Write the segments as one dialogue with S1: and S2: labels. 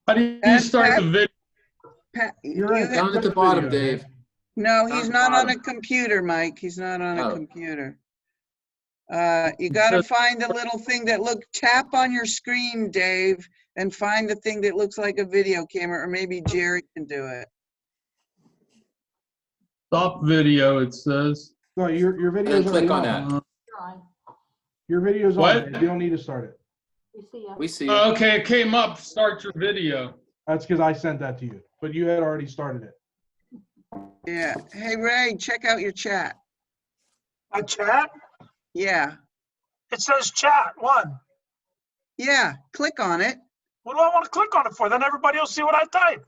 S1: How do you
S2: That's
S1: start
S2: Pat.
S1: the video?
S2: Pat,
S3: You're right.
S2: you-
S4: Down at the bottom, Dave.
S2: no,
S4: Down
S2: he's
S4: at the
S2: not on a
S4: bottom.
S2: computer, Mike. He's not on a
S4: Oh.
S2: computer. You gotta find the little thing that tap on your screen, Dave, and find the thing that looks like a video camera, or maybe Jerry can do it.
S1: Stop video, it says.
S3: No, your
S4: And
S3: video's
S4: then click
S3: already
S4: on
S3: on.
S4: that.
S5: You're on.
S3: Your video's
S1: What?
S3: on. Dave. You don't need to start it.
S5: We see you.
S4: We see you.
S1: Okay, it came up, start your video.
S3: That's because I sent that to you, but you had already started it.
S2: Yeah. Hey, Ray, check out your chat.
S6: A chat?
S2: Yeah.
S6: It says chat, one.
S2: Yeah. Click on it.
S6: What do I want to click on it for? Then everybody will see what I type.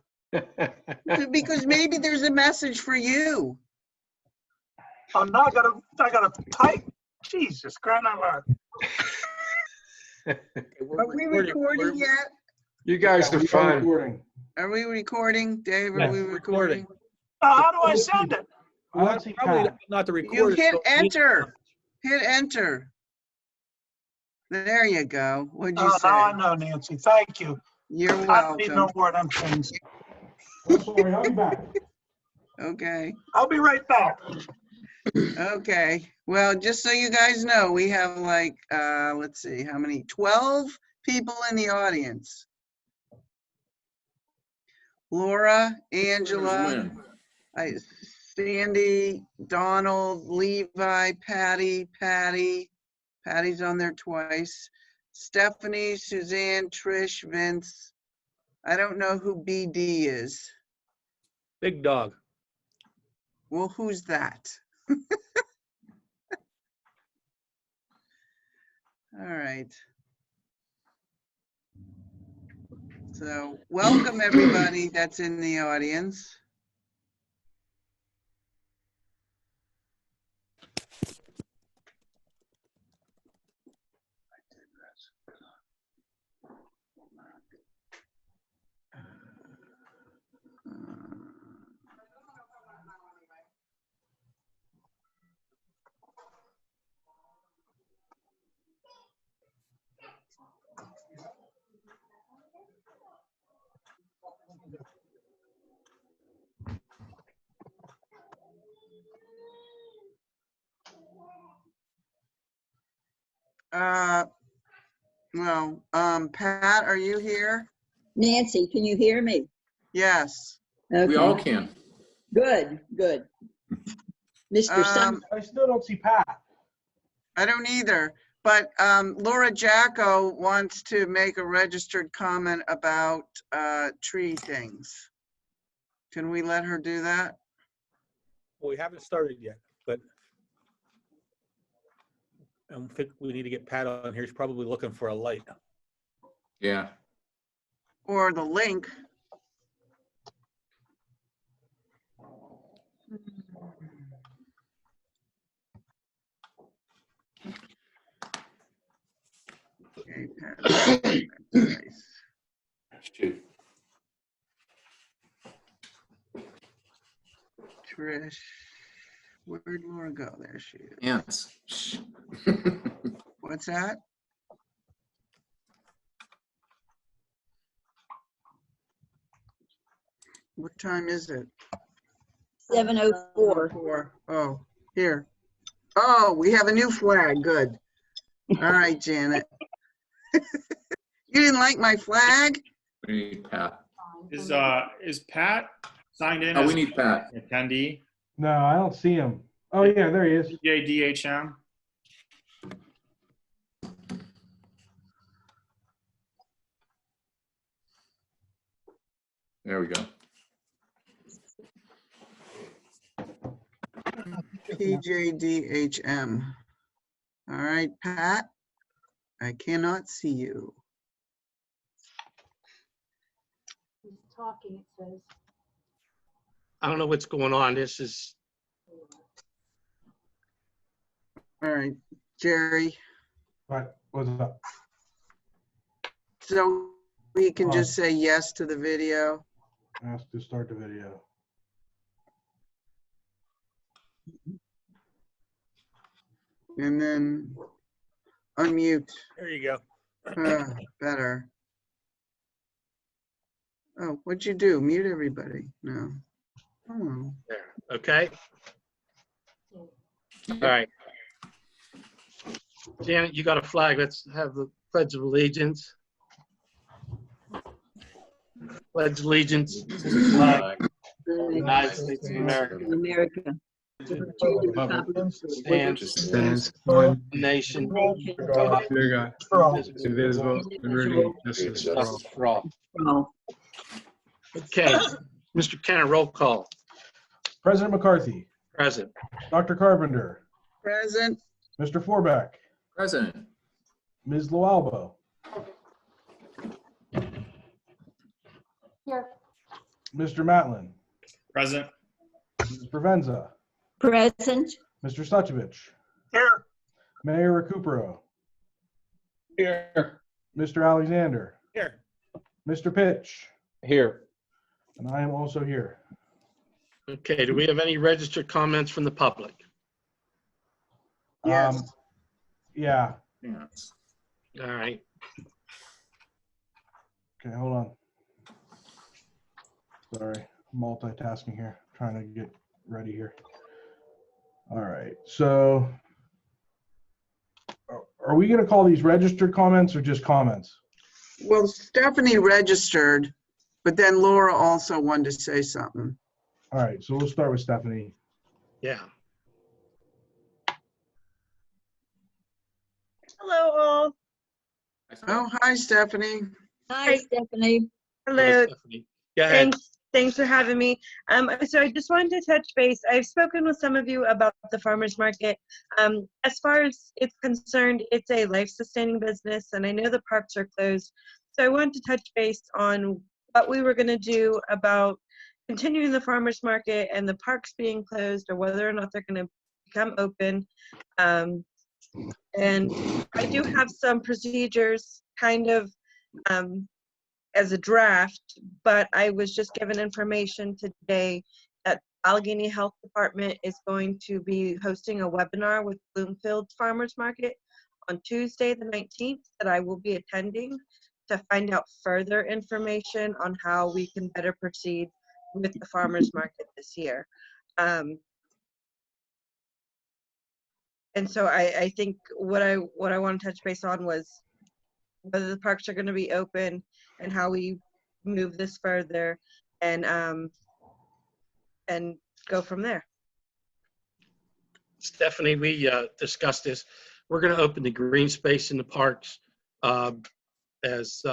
S2: Because maybe there's a message for you.
S6: Oh, now I gotta type. Jesus, crying out loud.
S2: Are we recording yet?
S7: You guys are
S3: We are
S7: fun.
S3: recording.
S2: Are we recording? Dave, are
S8: Yes,
S2: we
S8: recording.
S2: recording?
S6: How do I send it?
S3: I don't see
S8: Probably
S3: Pat.
S8: not the
S2: You
S8: recorder.
S2: hit
S8: so-
S2: enter. Hit enter. There you go. What'd you
S6: Oh, now I
S2: say?
S6: know, Nancy. Thank you.
S2: You're
S6: I don't need no
S2: welcome.
S6: more of them things.
S3: I'm sorry, I'll be back.
S2: Okay.
S6: I'll be right back.
S2: Okay. Well, just so you guys know, we have like, let's see, how many? 12 people in the audience. Laura, Angela, Sandy, Donald, Levi, Patty. Patty's on there twice. Stephanie, Suzanne, Trish, Vince. I don't know who BD is.
S8: Big dog.
S2: Well, who's that? All right. So welcome everybody that's in the audience. Pat, are you here?
S9: Nancy, can you hear me?
S2: Yes.
S4: We all
S9: Okay,
S4: can.
S9: good. Mr. Sun,
S3: I still don't see Pat.
S2: I don't either, but Laura Jacko wants to make a registered comment about tree things. Can we let her do that?
S8: Well, we haven't started yet, but I think we need to get Pat on here. He's probably looking for a light.
S4: Yeah.
S2: Or the link? Okay, Pat. Nice.
S4: Shoot.
S2: Trish, where'd Laura go? There she is.
S4: Ants. Shh.
S2: What's that? What time is it?
S9: 7:04.
S2: Oh, here. Oh, we have a new flag. Good. All right, Janet. You didn't like my flag?
S4: We need Pat.
S10: Is Pat signed in
S4: Oh,
S10: as
S4: we need Pat.
S10: an attendee?
S3: No, I don't see him. Oh, yeah, there he is.
S10: JDHM.
S4: There we go.
S2: PJDHM. All right, Pat, I cannot see you.
S5: He's talking, it says.
S7: I don't know what's going on. This is,
S2: All right, Jerry,
S3: Right, what's up?
S2: so we can just say yes to the video.
S3: Ask to start the video.
S2: And then unmute.
S8: There you go.
S2: Better. Oh, what'd you do? Mute everybody? No. Oh,
S7: There, okay? All right. Janet, you got a flag. Let's have the Pledge of Allegiance. Pledge allegiance to the flag of the United States of America,
S9: America. To the republic
S7: stands
S1: one
S7: nation,
S1: under God,
S6: For all.
S1: indivisible, liberty, justice for all.
S7: justice for all.
S9: Oh,
S7: Okay, Mr. Kenner, roll call.
S3: President McCarthy,
S7: Present.
S3: Dr. Carpenter,
S2: present.
S3: Mr. Forbeck,
S4: President.
S3: Ms. Loalbo,
S5: Here.
S3: Mr. Matlin,
S10: Present.
S3: Mrs. Provenza,
S9: present.
S3: Mr. Suchovich,
S6: Here.
S3: Mayor Recupero,
S1: Here.
S3: Mr. Alexander,
S8: Here.
S3: Mr. Pitch,
S1: Here.
S3: and I am also here.
S7: Okay, do we have any registered comments from the public?
S2: Yes.
S3: Yeah,
S4: Yes.
S7: All right,
S3: okay, hold on. Sorry, multitasking here, trying to get ready here. All right, so are we gonna call these registered comments or just comments?
S2: Well, Stephanie registered, but then Laura also wanted to say something.
S3: All right, so we'll start with Stephanie.
S7: yeah.
S11: Hello, all.
S2: Oh, hi, Stephanie.
S9: Hi, Stephanie.
S11: Hello.
S7: Stephanie. Go ahead.
S11: Thanks for having me. So I just wanted to touch base. I've spoken with some of you about the farmers market. As far as it's concerned, it's a life-sustaining business, and I know the parks are closed. So I wanted to touch base on what we were going to do about continuing the farmers market and the parks being closed, or whether or not they're going to become open. And I do have some procedures kind of as a draft, but I was just given information today that Allegheny Health Department is going to be hosting a webinar with Bloomfield Farmers Market on Tuesday the 19th that I will be attending to find out further information on how we can better proceed with the farmers market this year. And so I think what I want to touch base on was whether the parks are going to be open and how we move this further and go from there.
S7: Stephanie, we discussed this. We're going to open the green space in the parks as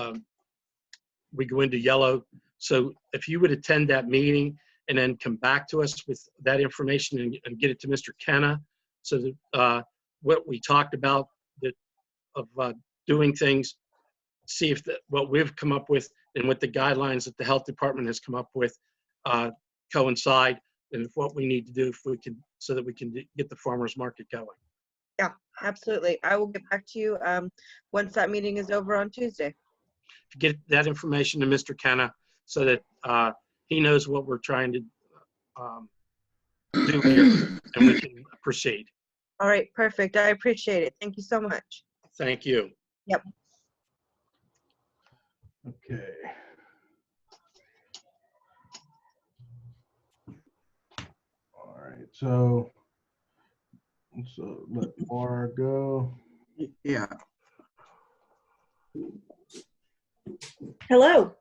S7: we go into yellow. So if you would attend that meeting and then come back to us with that information and get it to Mr. Kenna, so that what we talked about of doing things, see if what we've come up with and what the guidelines that the health department has come up with coincide, and what we need to do if we can, so that we can get the farmers market going.
S11: Yeah, absolutely. I will get back to you once that meeting is over on Tuesday.
S7: Get that information to Mr. Kenna so that he knows what we're trying to do here, and we can proceed.
S11: All right, perfect. I appreciate it. Thank you so much.
S7: Thank you.
S11: Yep.
S3: Okay. All right, so let Laura go.
S2: Yeah.
S12: Hello.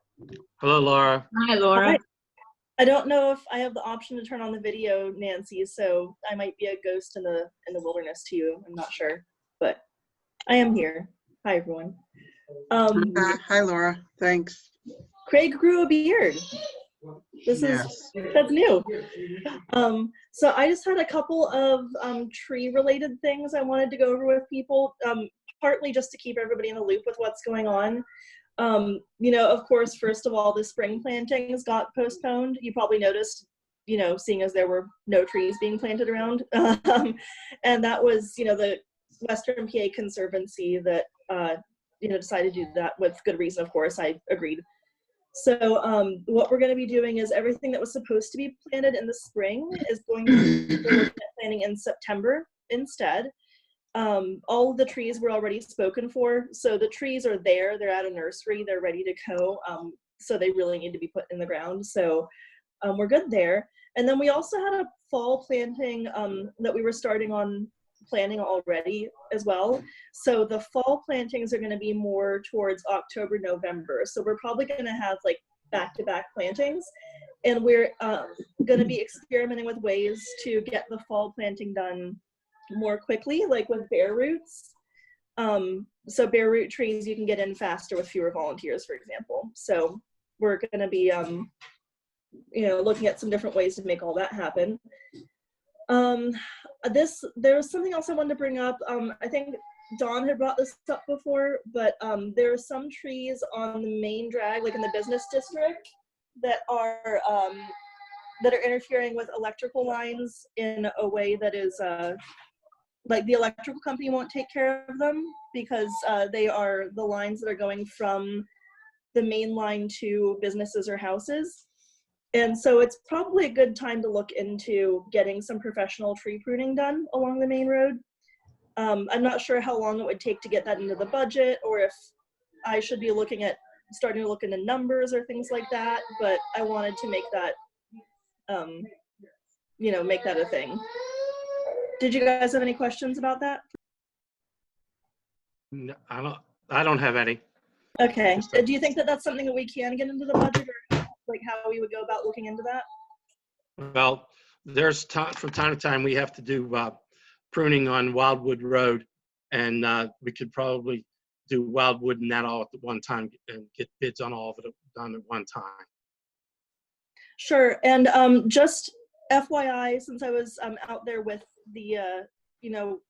S7: Hello, Laura.
S9: Hi, Laura.
S12: Hi. I don't know if I have the option to turn on the video, Nancy, so I might be a ghost in the wilderness to you. I'm not sure, but I am here. Hi, everyone.
S2: Hi, Laura. Thanks.
S12: Craig grew a beard. That's new. So I just had a couple of tree-related things I wanted to go over with people, partly just to keep everybody in the loop with what's going on. Of course, first of all, the spring plantings got postponed. You probably noticed, seeing as there were no trees being planted around. And that was, the Western PA Conservancy that, decided to do that with good reason, of course. I agreed. So what we're going to be doing is everything that was supposed to be planted in the spring is going to be planting in September instead. All of the trees were already spoken for, so the trees are there. They're at a nursery. They're ready to go. so they really need to be put in the ground. So we're good there. And then we also had a fall planting that we were starting on planning already as well. So the fall plantings are going to be more towards October, November. So we're probably going to have like back-to-back plantings. And we're going to be experimenting with ways to get the fall planting done more quickly, like with bare roots. So bare root trees you can get in faster with fewer volunteers, for example. So we're going to be looking at some different ways to make all that happen. There was something else I wanted to bring up. I think Dawn had brought this up before, but there are some trees on the main drag, like in the business district, that are interfering with electrical lines in a way that is like the electrical company won't take care of them because they are the lines that are going from the main line to businesses or houses. And so it's probably a good time to look into getting some professional tree pruning done along the main road. I'm not sure how long it would take to get that into the budget, or if I should be starting to look into numbers or things like that, but I wanted to make that, make that a thing. Did you guys have any questions about that?
S7: No, I don't have any.
S12: Okay. Do you think that that's something that we can get into the budget, or like how we would go about looking into that?
S7: Well, there's from time to time we have to do pruning on Wildwood Road, and we could probably do Wildwood and that all at one time and get bids on all of it done at one time.
S12: Sure. And just FYI, since I was out there with the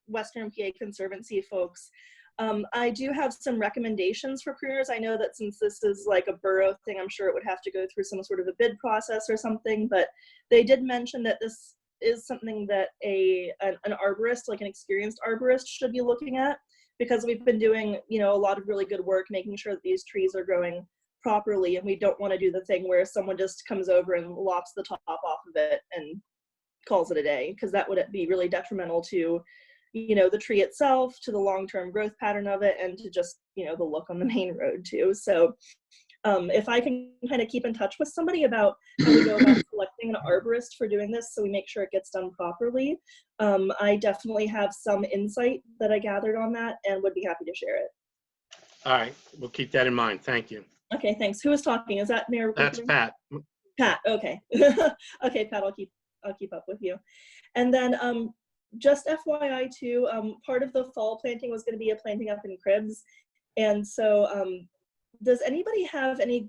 S12: Western PA Conservancy folks, I do have some recommendations for pruners. I know that since this is like a borough thing, I'm sure it would have to go through some sort of a bid process or something, but they did mention that this is something that an arborist, like an experienced arborist, should be looking at, because we've been doing, a lot of really good work making sure that these trees are growing properly, and we don't want to do the thing where someone just comes over and lops the top off of it and calls it a day, because that would be really detrimental to the tree itself, to the long-term growth pattern of it, and to just the look on the main road too. So if I can kind of keep in touch with somebody about how we go about selecting an arborist for doing this so we make sure it gets done properly, I definitely have some insight that I gathered on that and would be happy to share it.
S7: All right, we'll keep that in mind. Thank you.
S12: Okay, thanks. Who is talking? Is that Mayor?
S7: That's
S12: Wickering?
S7: Pat.
S12: Pat, okay. Okay, Pat, I'll keep up with you. And then just FYI too, part of the fall planting was going to be a planting up in cribs. And so does anybody have any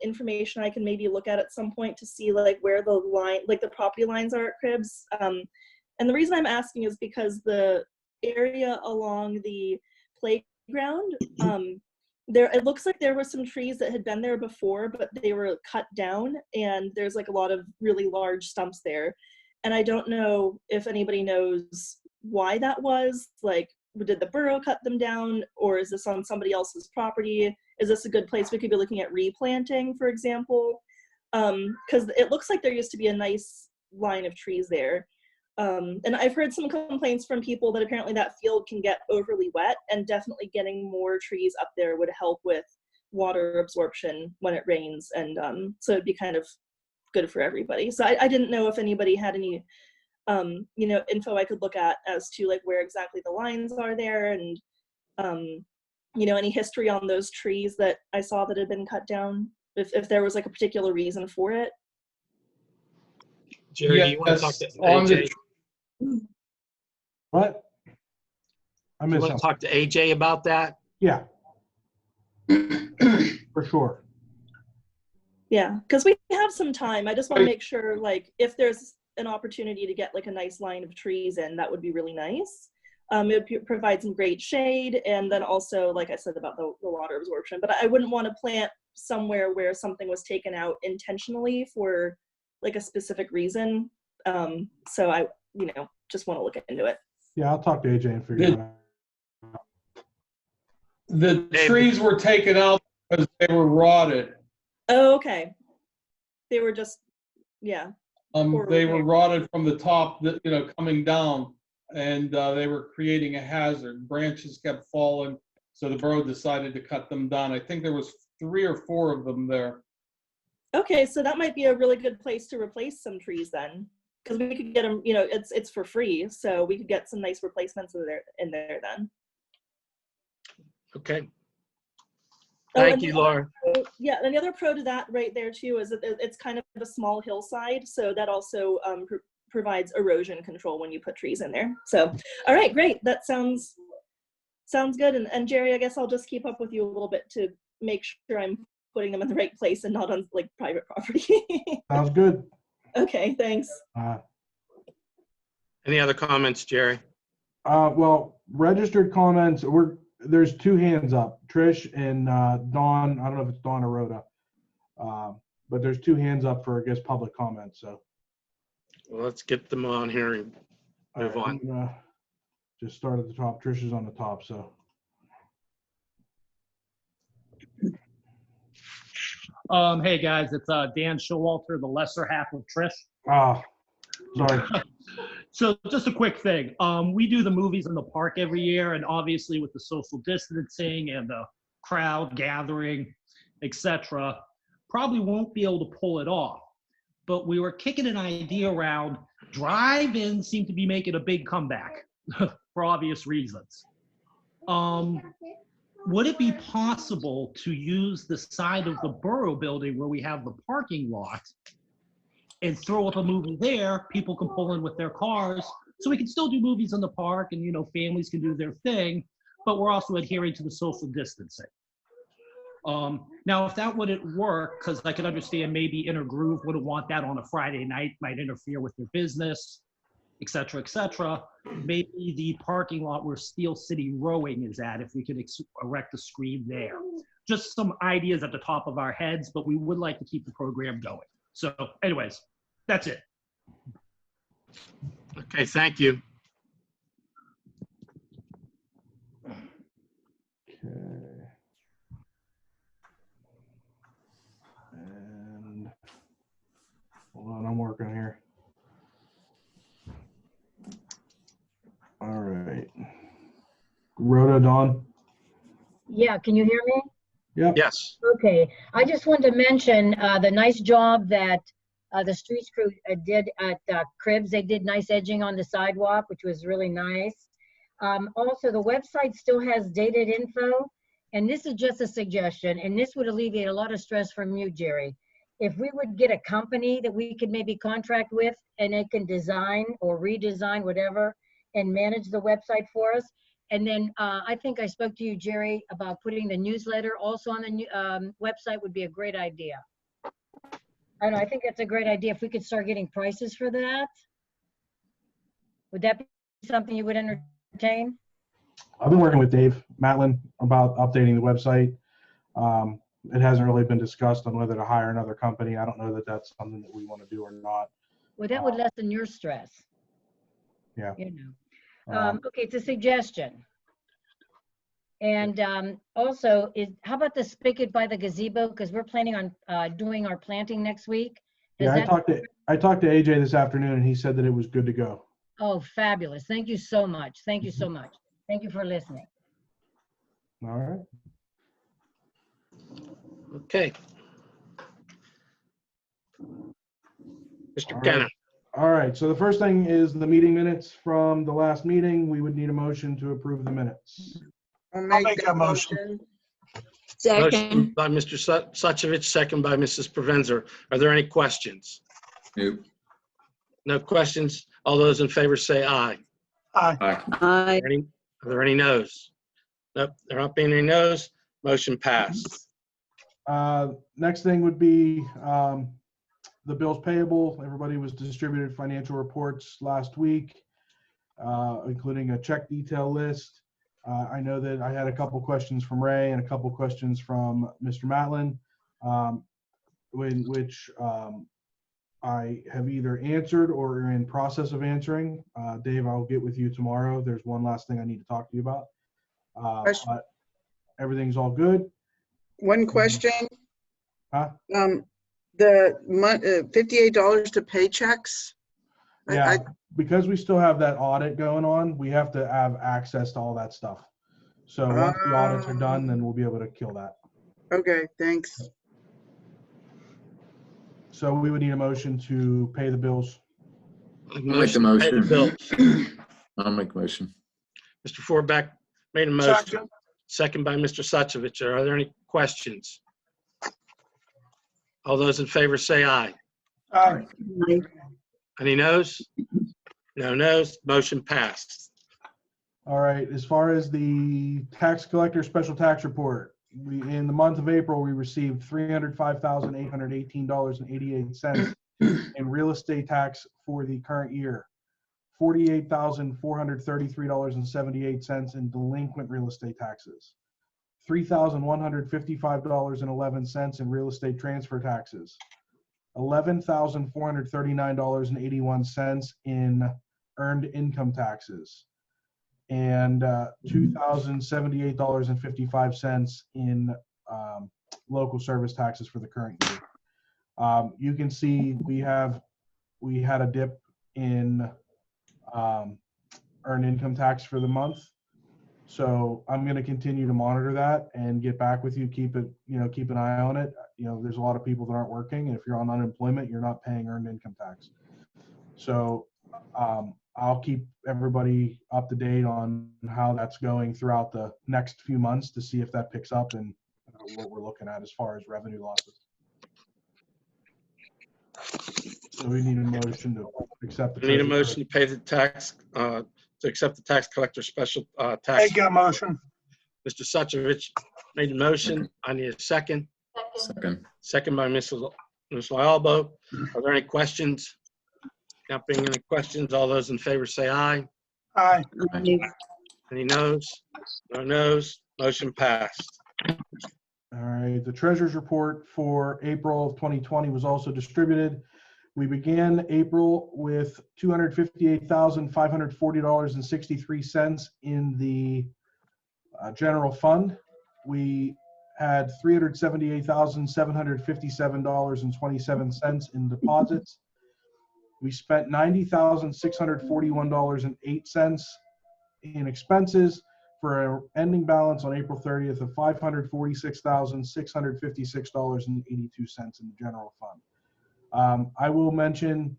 S12: information I can maybe look at some point to see like where the line, like the property lines are at cribs? And the reason I'm asking is because the area along the playground, it looks like there were some trees that had been there before, but they were cut down, and there's like a lot of really large stumps there. And I don't know if anybody knows why that was. Like, did the borough cut them down, or is this on somebody else's property? Is this a good place we could be looking at replanting, for example? Because it looks like there used to be a nice line of trees there. And I've heard some complaints from people that apparently that field can get overly wet, and definitely getting more trees up there would help with water absorption when it rains. And so it'd be kind of good for everybody. So I didn't know if anybody had any, info I could look at as to like where exactly the lines are there, and, any history on those trees that I saw that had been cut down, if there was like a particular reason for it.
S7: Jerry, do you want to talk to
S1: on the
S7: AJ?
S3: What? I
S7: You
S3: missed
S7: want to
S3: something.
S7: talk to AJ about that?
S3: Yeah. For sure.
S12: Yeah, because we have some time. I just want to make sure, like, if there's an opportunity to get like a nice line of trees in, that would be really nice. It would provide some great shade, and then also, like I said, about the water absorption. But I wouldn't want to plant somewhere where something was taken out intentionally for like a specific reason. So I, just want to look into it.
S3: Yeah, I'll talk to AJ and figure it out.
S1: The trees were taken out because they were rotted.
S12: Oh, okay. They were just, yeah.
S1: They were rotted from the top, coming down, and they were creating a hazard. Branches kept falling, so the borough decided to cut them down. I think there was 3 or 4 of them there.
S12: Okay, so that might be a really good place to replace some trees then, because we could get them. You know, it's for free, so we could get some nice replacements in there then.
S7: Okay.
S12: Oh,
S7: Thank
S12: and
S7: you,
S12: the
S7: Laura.
S12: Yeah, and the other pro to that right there too is that it's kind of a small hillside, so that also provides erosion control when you put trees in there. So, all right, great. That sounds good. And Jerry, I guess I'll just keep up with you a little bit to make sure I'm putting them in the right place and not on like private property.
S3: Sounds good.
S12: Okay, thanks.
S7: Any other comments, Jerry?
S3: Well, registered comments, there's 2 hands up, Trish and Dawn. I don't know if it's Dawn or Rhoda. But there's 2 hands up for, I guess, public comments, so.
S7: Well, let's get them on here and move
S3: All right,
S7: on.
S3: I'm gonna just start at the top. Trish is on the top, so.
S13: Hey guys, it's Dan Showalter, the lesser half of Trish.
S3: Sorry.
S13: So just a quick thing. We do the movies in the park every year, and obviously with the social distancing and the crowd gathering, etc., probably won't be able to pull it off. But we were kicking an idea around. Drive-ins seem to be making a big comeback for obvious reasons. Would it be possible to use the side of the Borough building where we have the parking lot and throw up a movie there? People can pull in with their cars, so we can still do movies in the park, and families can do their thing, but we're also adhering to the social distancing. Now, if that wouldn't work, because I can understand maybe Inner Groove wouldn't want that on a Friday night, might interfere with their business, et cetera, maybe the parking lot where Steel City Rowing is at, if we could erect a screen there. Just some ideas at the top of our heads, but we would like to keep the program going. So anyways, that's it.
S7: Okay, thank you.
S3: Okay. And hold on, I'm working here. All right. Rhoda, Dawn?
S14: Yeah, can you hear me?
S3: Yep.
S7: Yes.
S14: Okay, I just wanted to mention the nice job that the streets crew did at Cribs. They did nice edging on the sidewalk, which was really nice. Also, the website still has dated info, and this is just a suggestion, and this would alleviate a lot of stress from you, Jerry. If we would get a company that we could maybe contract with, and they can design or redesign whatever and manage the website for us. And then I think I spoke to you, Jerry, about putting the newsletter also on the website would be a great idea. I don't know, I think that's a great idea. If we could start getting prices for that, would that be something you would entertain?
S3: I've been working with Dave Matlin about updating the website. It hasn't really been discussed on whether to hire another company. I don't know that that's something that we want to do or not.
S14: Well, that would lessen your stress.
S3: Yeah.
S14: Okay, it's a suggestion. And also, how about the spigot by the gazebo? Because we're planning on doing our planting next week.
S3: Yeah, I talked to AJ this afternoon, and he said that it was good to go.
S14: Oh, fabulous. Thank you so much. Thank you so much. Thank you for listening.
S3: All right.
S7: Okay. Mr.
S3: All
S7: Kenna.
S3: right. All right, so the first thing is the meeting minutes from the last meeting. We would need a motion to approve the minutes.
S2: I'll
S6: make that motion.
S7: Motion
S9: Second.
S7: by Mr. Suchovich, second by Mrs. Provenzer. Are there any questions?
S4: Nope.
S7: No questions? All those in favor say aye.
S6: Aye.
S4: Aye.
S9: Aye.
S7: Are there any noes? Nope, there aren't being any noes. Motion passed.
S3: Next thing would be the bills payable. Everybody was distributed financial reports last week, including a check detail list. I know that I had a couple questions from Ray and a couple questions from Mr. Matlin, which I have either answered or are in process of answering. Dave, I'll get with you tomorrow. There's one last thing I need to talk to you about. But everything's all good.
S2: One question.
S3: Huh?
S2: The $58 to paychecks.
S3: Yeah, because we still have that audit going on, we have to have access to all that stuff. So once the audits are done, then we'll be able to kill that.
S2: Okay, thanks.
S3: So we would need a motion to pay the bills.
S4: I'll make the motion.
S7: Bill.
S4: I'll make the motion.
S7: Mr. Forbeck made a motion,
S6: Second.
S7: second by Mr. Suchovich. Are there any questions? All those in favor say aye.
S6: Aye.
S7: Any noes? No noes. Motion passed.
S3: All right, as far as the tax collector special tax report, in the month of April, we received $305,818.88 in real estate tax for the current year, $48,433.78 in delinquent real estate taxes, $3,155.11 in real estate transfer taxes, $11,439.81 in earned income taxes, and $2,078.55 in local service taxes for the current year. You can see we had a dip in earned income tax for the month. So I'm going to continue to monitor that and get back with you. Keep an eye on it. There's a lot of people that aren't working, and if you're on unemployment, you're not paying earned income tax. So I'll keep everybody up to date on how that's going throughout the next few months to see if that picks up and what we're looking at as far as revenue losses. So we need a motion to accept the.
S7: We need a motion to pay the tax, to accept the tax collector special tax.
S6: Make a motion.
S7: Mr. Suchovich made the motion. I need a second.
S4: Second.
S7: Second by Ms. Albo. Are there any questions? Not being any questions, all those in favor say aye.
S6: Aye.
S7: Any noes? No noes. Motion passed.
S3: All right, the treasurer's report for April of 2020 was also distributed. We began April with $258,540.63 in the general fund. We had $378,757.27 in deposits. We spent $90,641.08 in expenses for an ending balance on April 30th of $546,656.82 in the general fund. I will mention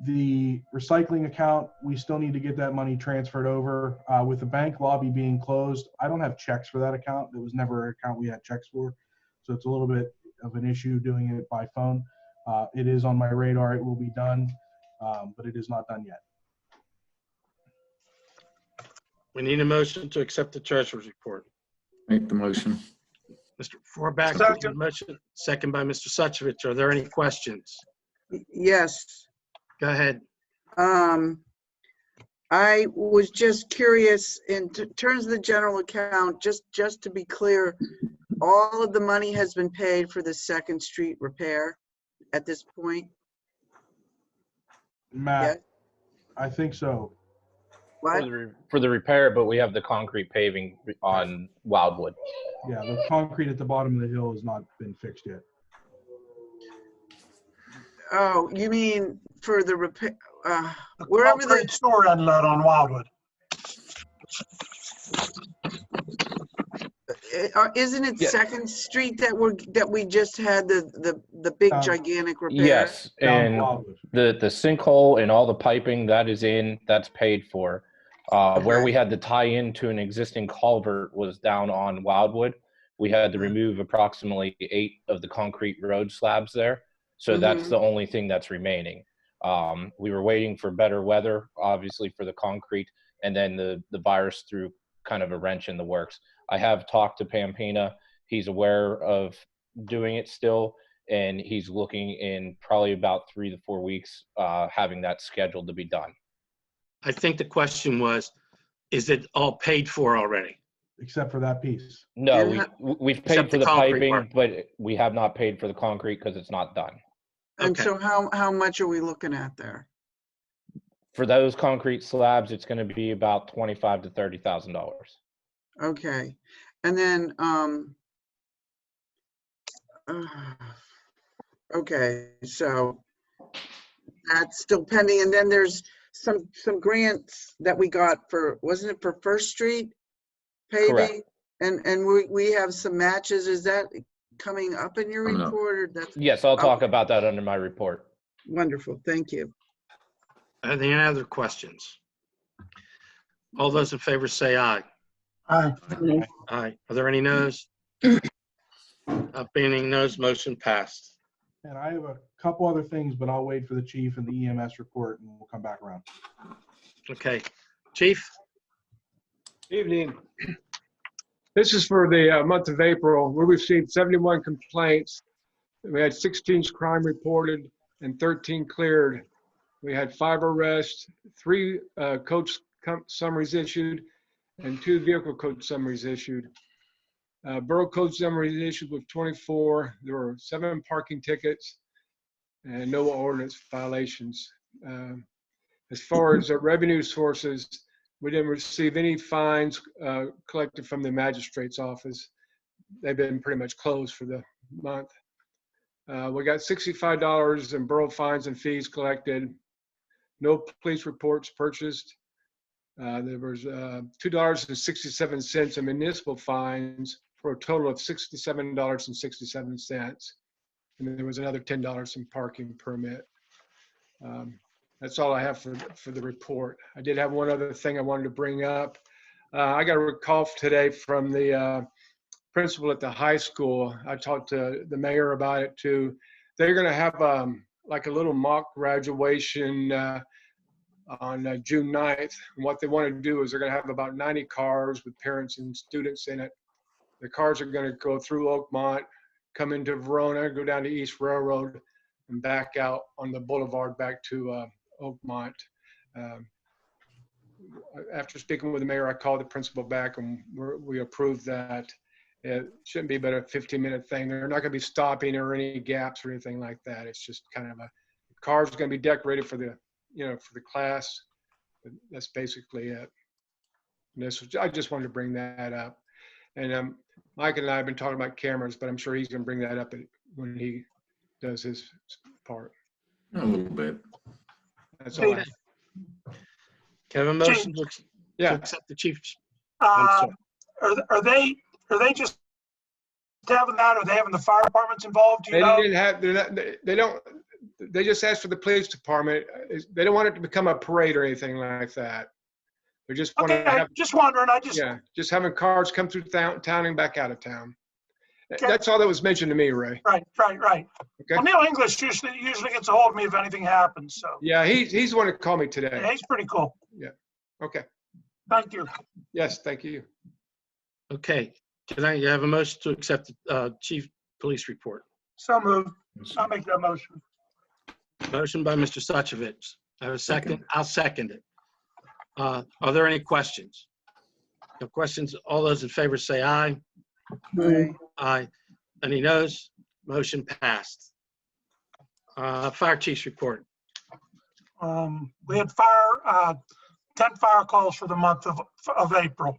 S3: the recycling account. We still need to get that money transferred over. With the bank lobby being closed, I don't have checks for that account. It was never an account we had checks for. So it's a little bit of an issue doing it by phone. It is on my radar. It will be done, but it is not done yet.
S7: We need a motion to accept the treasurer's report.
S4: Make the motion.
S7: Mr. Forback, made the motion, second by Mr. Suchovich. Are there any questions?
S2: Yes.
S7: Go ahead.
S2: I was just curious, in terms of the general account, just to be clear, all of the money has been paid for the Second Street repair at this point?
S3: Matt,
S2: Yes?
S3: I think so.
S2: What?
S15: For the repair, but we have the concrete paving on Wildwood.
S3: Yeah, the concrete at the bottom of the hill has not been fixed yet.
S2: Oh, you mean for the repair,
S6: The
S2: wherever
S6: concrete
S2: the,
S6: store unload on Wildwood.
S2: isn't it
S15: Yeah.
S2: Second Street that we just had the big gigantic repair?
S15: Yes,
S3: Down
S15: and
S3: Wildwood.
S15: the sinkhole and all the piping that's paid for. Where we had to tie into an existing culvert was down on Wildwood. We had to remove approximately 8 of the concrete road slabs there. So that's the only thing that's remaining. We were waiting for better weather, obviously, for the concrete, and then the virus threw kind of a wrench in the works. I have talked to Pampina. He's aware of doing it still, and he's looking in probably about 3 to 4 weeks, having that scheduled to be done.
S7: I think the question was, is it all paid for already?
S3: Except for that piece.
S15: No, we've paid
S7: Except
S15: for
S7: the
S15: the
S7: concrete
S15: piping,
S7: work.
S15: but we have not paid for the concrete because it's not done.
S2: And
S7: Okay.
S2: so how much are we looking at there?
S15: For those concrete slabs, it's going to be about $25,000 to $30,000.
S2: Okay, and then, okay, so that's still pending, and then there's some grants that we got for, wasn't it for First Street paving?
S15: Correct.
S2: And we have some matches, is that, coming up in your
S4: Coming up.
S2: report, or that's
S15: Yes, I'll talk about that under my report.
S2: wonderful? Thank you.
S7: Any other questions? All those in favor say aye.
S6: Aye.
S7: Aye. Are there any noes? Being noes, motion passed.
S3: And I have a couple other things, but I'll wait for the chief and the EMS report and we'll come back around.
S7: Okay. Chief?
S16: Evening. This is for the month of April. We received 71 complaints. We had 16 crime reported and 13 cleared. We had 5 arrests, 3 code summaries issued, and 2 vehicle code summaries issued. Borough code summaries issued with 24. There were 7 parking tickets and no ordinance violations. As far as revenue sources, we didn't receive any fines collected from the magistrate's office. They've been pretty much closed for the month. We got $65 in borough fines and fees collected. No police reports purchased. There was $2.67 in municipal fines for a total of $67.67. And then there was another $10 in parking permit. That's all I have for the report. I did have one other thing I wanted to bring up. I got a call today from the principal at the high school. I talked to the mayor about it too. They're going to have like a little mock graduation on June 9th. And what they want to do is they're going to have about 90 cars with parents and students in it. The cars are going to go through Oakmont, come into Verona, go down to East Railroad, and back out on the boulevard back to Oakmont. After speaking with the mayor, I called the principal back and we approved that. It shouldn't be but a 15-minute thing. They're not going to be stopping or any gaps or anything like that. It's just kind of the car's going to be decorated for the, for the class. But that's basically it. And I just wanted to bring that up. And Mike and I have been talking about cameras, but I'm sure he's going to bring that up when he does his part.
S4: A little bit.
S16: That's all I have.
S7: Can I have a motion to accept the chief's?
S6: Are they just having that, or are they having the fire departments involved? Do you know?
S16: They just asked for the police department. They don't want it to become a parade or anything like that. They're just
S6: just wondering.
S16: Just having cars come through town and back out of town.
S6: Okay.
S16: That's all that was mentioned to me, Ray.
S6: Right.
S16: Okay.
S6: Well, Neil English usually gets a hold of me if anything happens. So.
S16: Yeah, he's the one that called me today.
S6: Yeah, he's pretty cool.
S16: Yeah. Okay.
S6: Thank you.
S16: Yes, thank you.
S7: Okay. Can I have a motion to accept the chief police report?
S6: So moved. I'll make that motion.
S7: Motion by Mr. Suchovich. I have a second. I'll second it. Are there any questions? No questions. All those in favor say aye.
S2: Aye.
S7: Aye. Any noes? Motion passed. Fire chief's report.
S6: We had 10 fire calls for the month of April.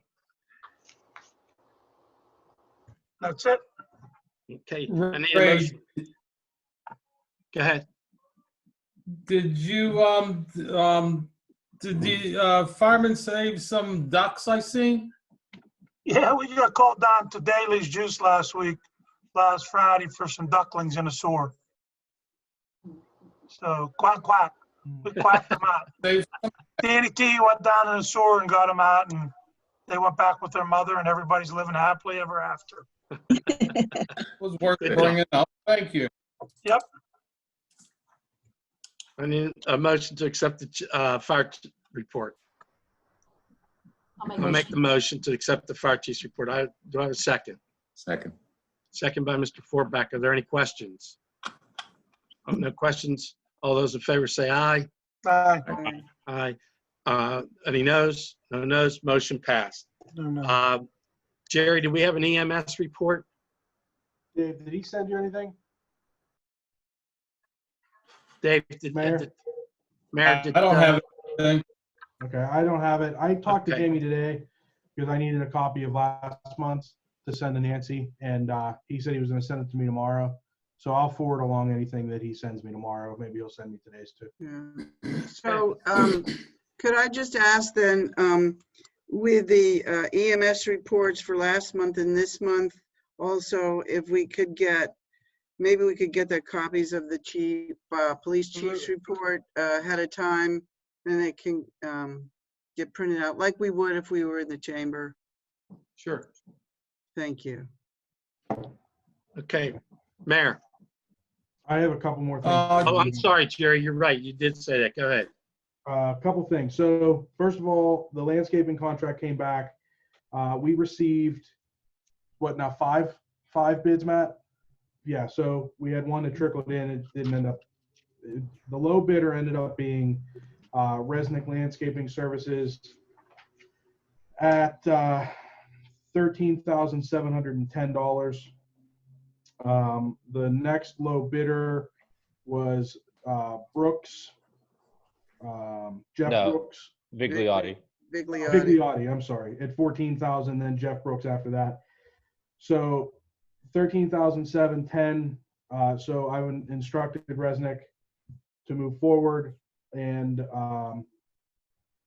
S6: That's it.
S7: Okay. I need a
S1: Ray,
S7: motion. Go ahead.
S1: did the firemen save some ducks I seen?
S6: Yeah, we got called down to Daly's Juice last Friday for some ducklings in a sewer. So quack, quack. We quacked them out. Danny Key went down in the sewer and got them out, and they went back with their mother, and everybody's living happily ever after.
S1: It was worth bringing up. Thank you.
S6: Yep.
S7: I need a motion to accept the fire report. I'll make the motion to accept the fire chief's report. Do I have a second?
S4: Second.
S7: Second by Mr. Forback. Are there any questions? No questions. All those in favor say aye.
S6: Aye.
S7: Aye. Any noes? No noes. Motion passed.
S6: No.
S7: Jerry, do we have an EMS report?
S3: Dave, did he send you anything?
S7: Dave,
S3: Mayor?
S1: I don't have anything.
S3: Okay, I don't have it. I talked to
S7: Okay.
S3: Jamie today because I needed a copy of last month's to send to Nancy, and he said he was going to send it to me tomorrow. So I'll forward along anything that he sends me tomorrow. Maybe he'll send me today's too.
S2: Yeah. So could I just ask then, with the EMS reports for last month and this month, Also, if we could get, maybe we could get the copies of the chief, police chief's report ahead of time, and it can get printed out like we would if we were in the chamber.
S1: Sure.
S2: Thank you.
S7: Okay, Mayor.
S3: I have a couple more things.
S7: Oh, I'm sorry, Jerry, you're right. You did say that. Go ahead.
S3: A couple things. So first of all, the landscaping contract came back. We received, what now, five bids, Matt? Yeah, so we had one that trickled in. It didn't end up, the low bidder ended up being Resnick Landscaping Services at $13,710. The next low bidder was Brooks, Jeff
S15: No.
S3: Brooks.
S15: Vigliotti.
S3: Vigliotti, I'm sorry, at 14,000, then Jeff Brooks after that. So 13,710. So I instructed Resnick to move forward, and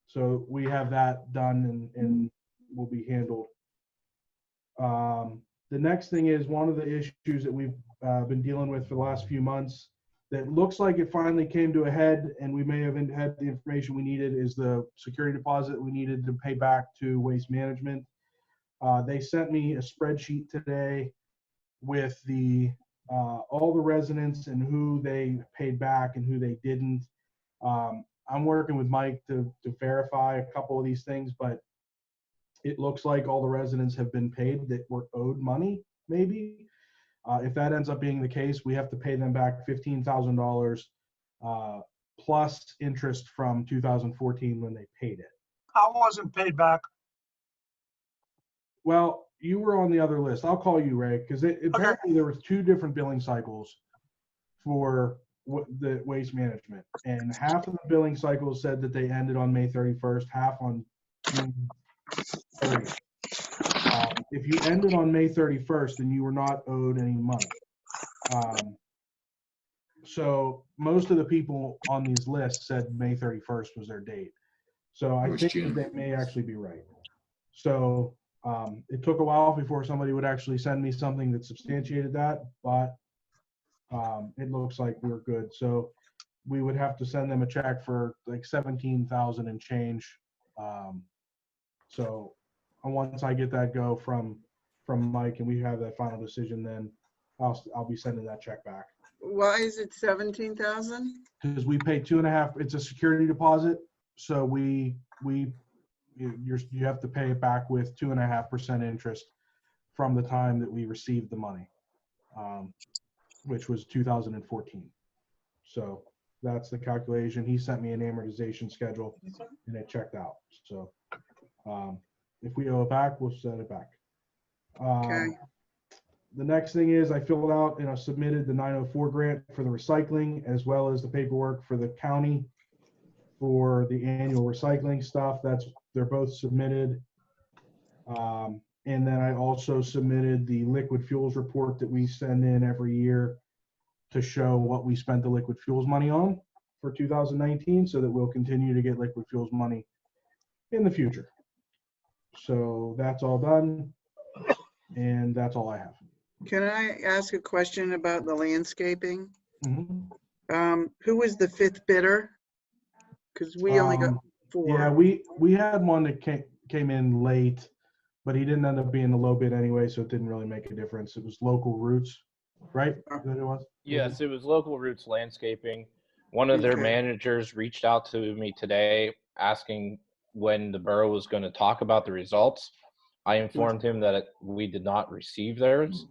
S3: so we have that done and will be handled. The next thing is one of the issues that we've been dealing with for the last few months that looks like it finally came to a head, and we may have had the information we needed, is the security deposit we needed to pay back to Waste Management. They sent me a spreadsheet today with all the residents and who they paid back and who they didn't. I'm working with Mike to verify a couple of these things, but it looks like all the residents have been paid that were owed money, maybe. If that ends up being the case, we have to pay them back $15,000 plus interest from 2014 when they paid it.
S6: I wasn't paid back.
S3: Well, you were on the other list. I'll call you, Ray, because apparently there was 2 different billing cycles for the Waste Management, and half of the billing cycles said that they ended on May 31st, half on June 30th. If you ended on May 31st, then you were not owed any money. So most of the people on these lists said May 31st was their date. So I think that they may actually be right. So it took a while before somebody would actually send me something that substantiated that, but it looks like we're good. So we would have to send them a check for like 17,000 and change. So once I get that go from Mike and we have that final decision, then I'll be sending that check back.
S2: Why is it 17,000?
S3: Because we pay 2.5. It's a security deposit, so you have to pay it back with 2.5% interest from the time that we received the money, which was 2014. So that's the calculation. He sent me an amortization schedule, and it checked out. So if we owe it back, we'll send it back.
S2: Okay.
S3: The next thing is I filled out and I submitted the 904 grant for the recycling, as well as the paperwork for the county for the annual recycling stuff. They're both submitted. And then I also submitted the liquid fuels report that we send in every year to show what we spent the liquid fuels money on for 2019, so that we'll continue to get liquid fuels money in the future. So that's all done, and that's all I have.
S2: Can I ask a question about the landscaping?
S3: Mm-hmm.
S2: Who was the 5th bidder? Because we only got 4.
S3: Yeah, we had one that came in late, but he didn't end up being the low bid anyway, so it didn't really make a difference. It was Local Roots, right? Is that it was?
S15: Yes, it was Local Roots Landscaping. One of their managers reached out to me today asking when the borough was going to talk about the results. I informed him that we did not receive theirs.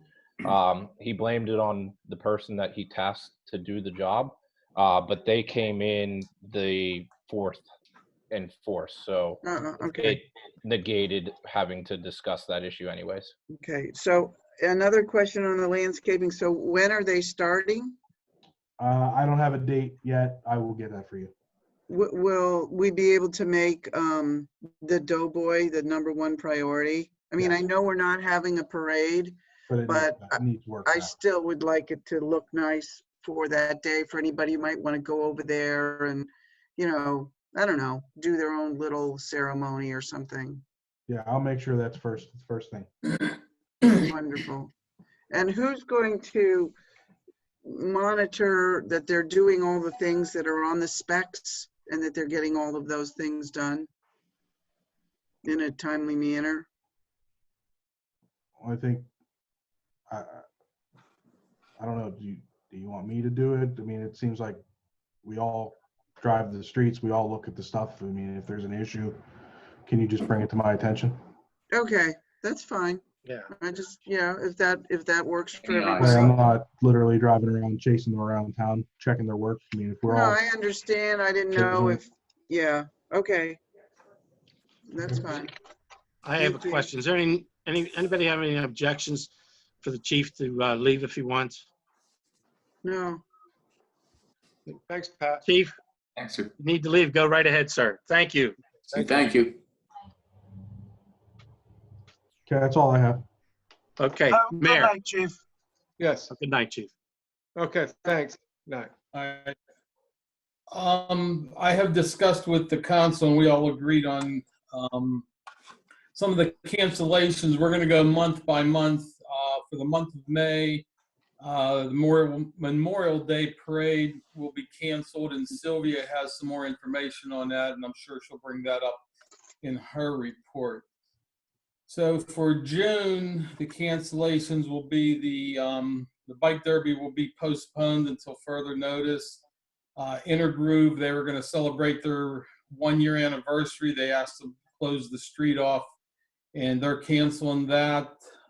S15: He blamed it on the person that he tasked to do the job, but they came in the 4th and 4th, so it negated having to discuss that issue anyways.
S2: Okay, so another question on the landscaping. So when are they starting?
S3: I don't have a date yet. I will get that for you.
S2: Will we be able to make the Doughboy the #1 priority? I mean, I know we're not having a parade, but I still would like it to look nice for that day for anybody who might want to go over there and, you know, I don't know, do their own little ceremony or something.
S3: Yeah, I'll make sure that's first thing.
S2: Wonderful. And who's going to monitor that they're doing all the things that are on the specs and that they're getting all of those things done in a timely manner?
S3: I think, I don't know, do you want me to do it? I mean, it seems like we all drive the streets, we all look at the stuff. I mean, if there's an issue, can you just bring it to my attention?
S2: Okay, that's fine.
S7: Yeah.
S2: I just, if that works for
S4: Yeah,
S3: Like, I'm
S2: everybody.
S3: not literally driving around, chasing them around town, checking their work. I mean, if we're
S2: No,
S3: all,
S2: I understand. I didn't know if, okay. That's fine.
S7: I have a
S2: Thank you.
S7: question. Is there anybody have any objections for the chief to leave if he wants?
S2: No.
S16: Thanks, Pat.
S7: Chief,
S4: Thanks, sir.
S7: you need to leave. Go right ahead, sir. Thank you.
S4: Thank you.
S3: okay, that's all I have.
S7: Okay,
S6: Good
S7: Mayor.
S6: night, Chief.
S16: Yes.
S7: Good night, chief.
S16: Okay, thanks. Night.
S1: I have discussed with the council, and we all agreed on some of the cancellations. We're going to go month by month. For the month of May, the Memorial Day Parade will be canceled, and Sylvia has some more information on that, and I'm sure she'll bring that up in her report. So for June, the cancellations will be the Bike Derby will be postponed until further notice. Intergroove, they were going to celebrate their 1-year anniversary. They asked to close the street off, and they're canceling that.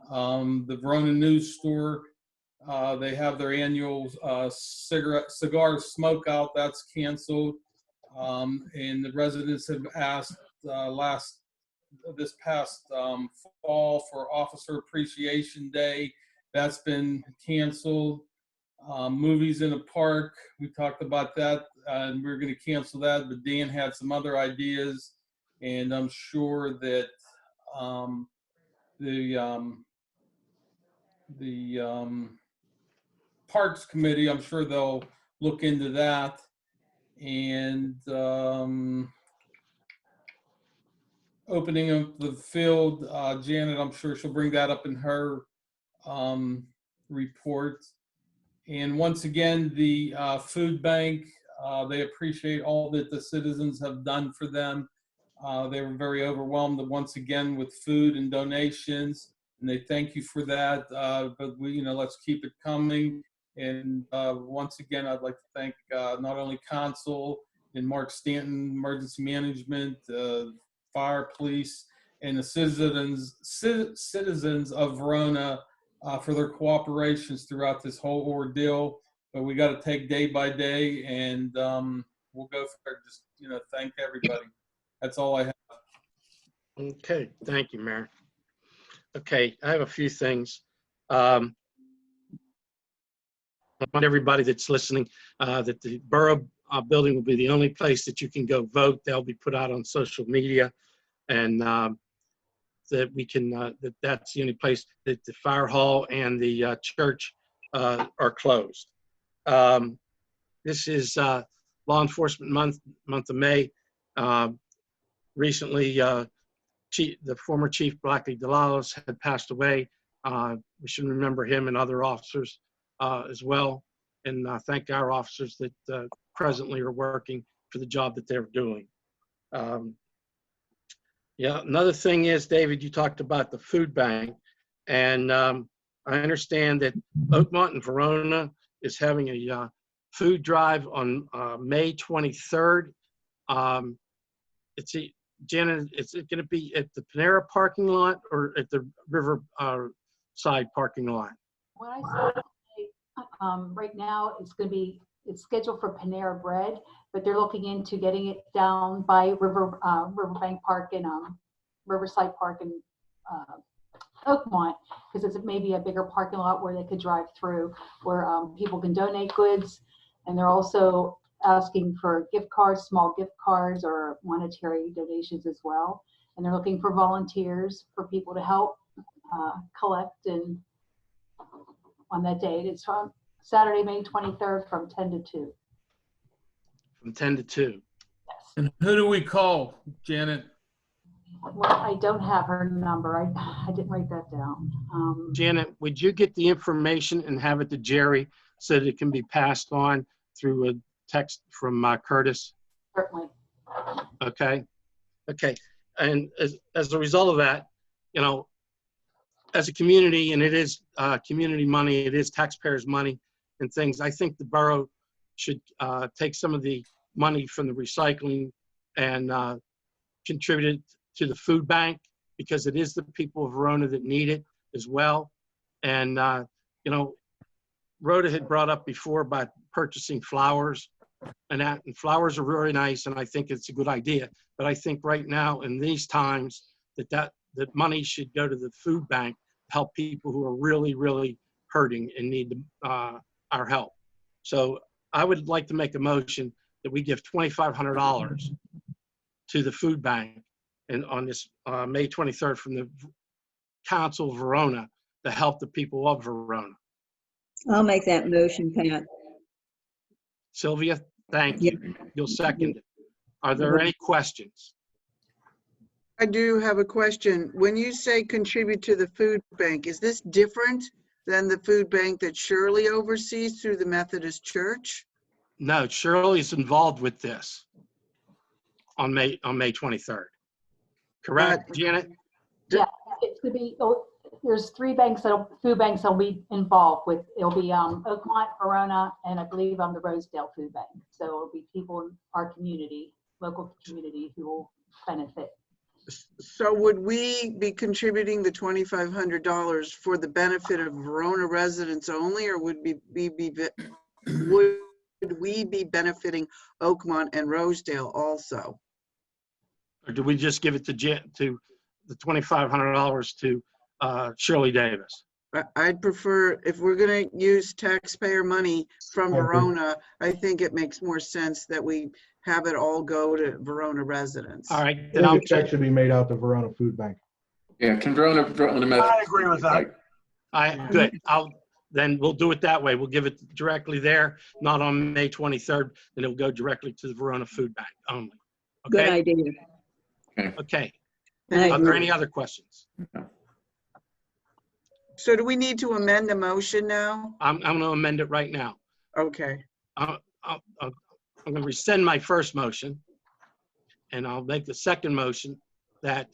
S1: The Verona News Store, they have their annual cigar smoke out. That's canceled. And the residents have asked this past fall for Officer Appreciation Day. That's been canceled. Movies in the park, we talked about that, and we're going to cancel that, but Dan had some other ideas, and I'm sure that the Parks Committee, I'm sure they'll look into that. And opening up the field, Janet, I'm sure she'll bring that up in her report. And once again, the food bank, they appreciate all that the citizens have done for them. They were very overwhelmed once again with food and donations, and they thank you for that. But we, let's keep it coming. And once again, I'd like to thank not only Consul and Mark Stanton, Emergency Management, Fire, Police, and the citizens of Verona for their cooperations throughout this whole ordeal. But we got to take day by day, and we'll go for it. Just thank everybody. That's all I have.
S7: Okay, thank you, Mayor. Okay, I have a few things. I want everybody that's listening that the borough building will be the only place that you can go vote. They'll be put out on social media, and that we can, that's the only place that the fire hall and the church are closed. This is Law Enforcement month of May. Recently, the former Chief Blackley Delalos had passed away. We should remember him and other officers as well, and thank our officers that presently are working for the job that they're doing. Yeah, another thing is, David, you talked about the food bank, and I understand that Oakmont and Verona is having a food drive on May 23rd. Janet, is it going to be at the Panera parking lot or at the River side parking lot?
S5: What I saw today, right now, it's scheduled for Panera Bread, but they're looking into getting it down by Riverbank Park and Riverside Park and Oakmont, because it's maybe a bigger parking lot where they could drive through, where people can donate goods. And they're also asking for gift cards, small gift cards, or monetary donations as well. And they're looking for volunteers for people to help collect and on that date. It's from Saturday, May 23rd from 10 to 2.
S7: From 10 to 2.
S1: And who do we call, Janet?
S5: Well, I don't have her number. I didn't write that down.
S7: Janet, would you get the information and have it to Jerry so that it can be passed on through a text from Curtis?
S5: Certainly.
S7: Okay. Okay. And as a result of that, you know, as a community, and it is community money, it is taxpayers' money and things, I think the borough should take some of the money from the recycling and contribute it to the food bank, because it is the people of Verona that need it as well. And, you know, Rhoda had brought up before about purchasing flowers and that, and flowers are really nice, and I think it's a good idea. But I think right now in these times that money should go to the food bank to help people who are really, really hurting and need our help. So I would like to make a motion that we give $2,500 to the food bank and on this May 23rd from the Council of Verona to help the people of Verona.
S9: I'll make that motion, Pat.
S7: Sylvia, thank you. You'll second it. Are there any questions?
S2: I do have a question. When you say contribute to the food bank, is this different than the food bank that Shirley oversees through the Methodist Church?
S7: No, Shirley's involved with this on May 23rd. Correct, Janet?
S5: Yeah, it's gonna be, there's 3 banks food banks that'll be involved with. It'll be Oakmont, Verona, and I believe the Rosedale Food Bank. So it'll be people in our community, local community, who will benefit.
S2: So would we be contributing the $2,500 for the benefit of Verona residents only, or would we be benefiting Oakmont and Rosedale also?
S7: Or do we just give it to the $2,500 to Shirley Davis?
S2: I'd prefer, if we're going to use taxpayer money from Verona, I think it makes more sense that we have it all go to Verona residents.
S7: All right,
S3: I
S7: then
S3: think a check should be made out to Verona Food Bank.
S4: Yeah, can Verona
S6: I agree with that.
S7: Good. Then we'll do it that way. We'll give it directly there, not on May 23rd, and it'll go directly to the Verona Food Bank only.
S9: Good
S7: Okay?
S9: idea.
S7: Okay.
S9: I
S7: Are there
S9: agree.
S7: any other questions?
S2: So do we need to amend the motion now?
S7: I'm going to amend it right now.
S2: Okay.
S7: I'm going to rescind my first motion, and I'll make the second motion that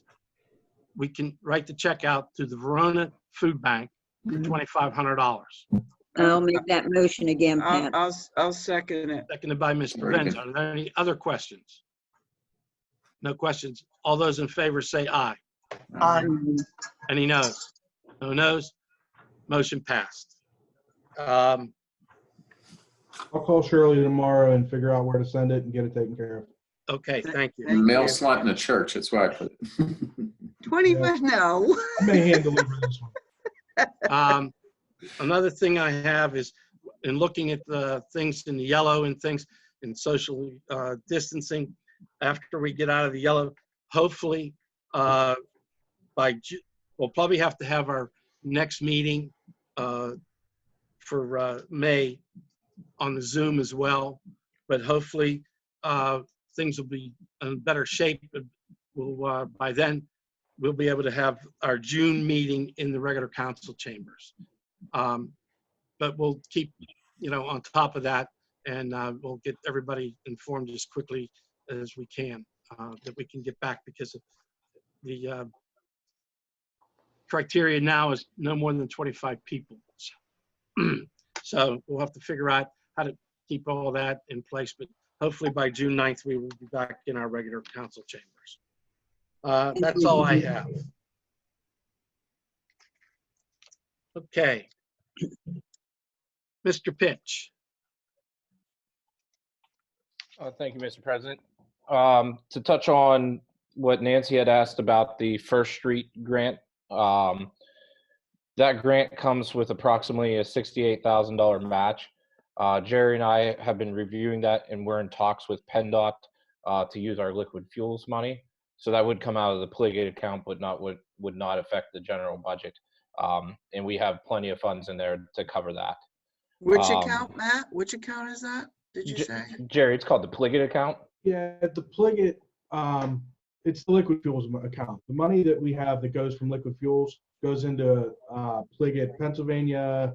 S7: we can write the check out to the Verona Food Bank for $2,500.
S9: I'll make that motion again, Pat.
S2: I'll second it.
S7: Seconded by Mr.
S4: Very
S7: Benz.
S4: good.
S7: Are there any other questions? No questions. All those in favor say aye. Any noes? No noes? Motion passed.
S3: I'll call Shirley tomorrow and figure out where to send it and get it taken care of.
S7: Okay, thank you.
S4: Mail slot in the church, that's why I put it.
S2: 25, no.
S3: I may hand deliver this one.
S7: Another thing I have is, in looking at the things in the yellow and things in social distancing, after we get out of the yellow, hopefully we'll probably have to have our next meeting for May on the Zoom as well, but hopefully things will be in better shape. We'll, by then, we'll be able to have our June meeting in the regular council chambers. But we'll keep, on top of that, and we'll get everybody informed as quickly as we can, that we can get back, because the criteria now is no more than 25 people. So we'll have to figure out how to keep all that in place, but hopefully by June 9th, we will be back in our regular council chambers. That's all I have. Okay. Mr. Pitch.
S15: Thank you, Mr. President. To touch on what Nancy had asked about the First Street grant, that grant comes with approximately a $68,000 match. Jerry and I have been reviewing that, and we're in talks with PennDOT to use our liquid fuels money. So that would come out of the Pligate account, but would not affect the general budget. And we have plenty of funds in there to cover that.
S2: Which account, Matt? Which account is that? Did you say?
S15: Jerry, it's called the Pligate account.
S3: Yeah, the Pligate, It's the liquid fuels account. The money that we have that goes from liquid fuels goes into Pliget, Pennsylvania.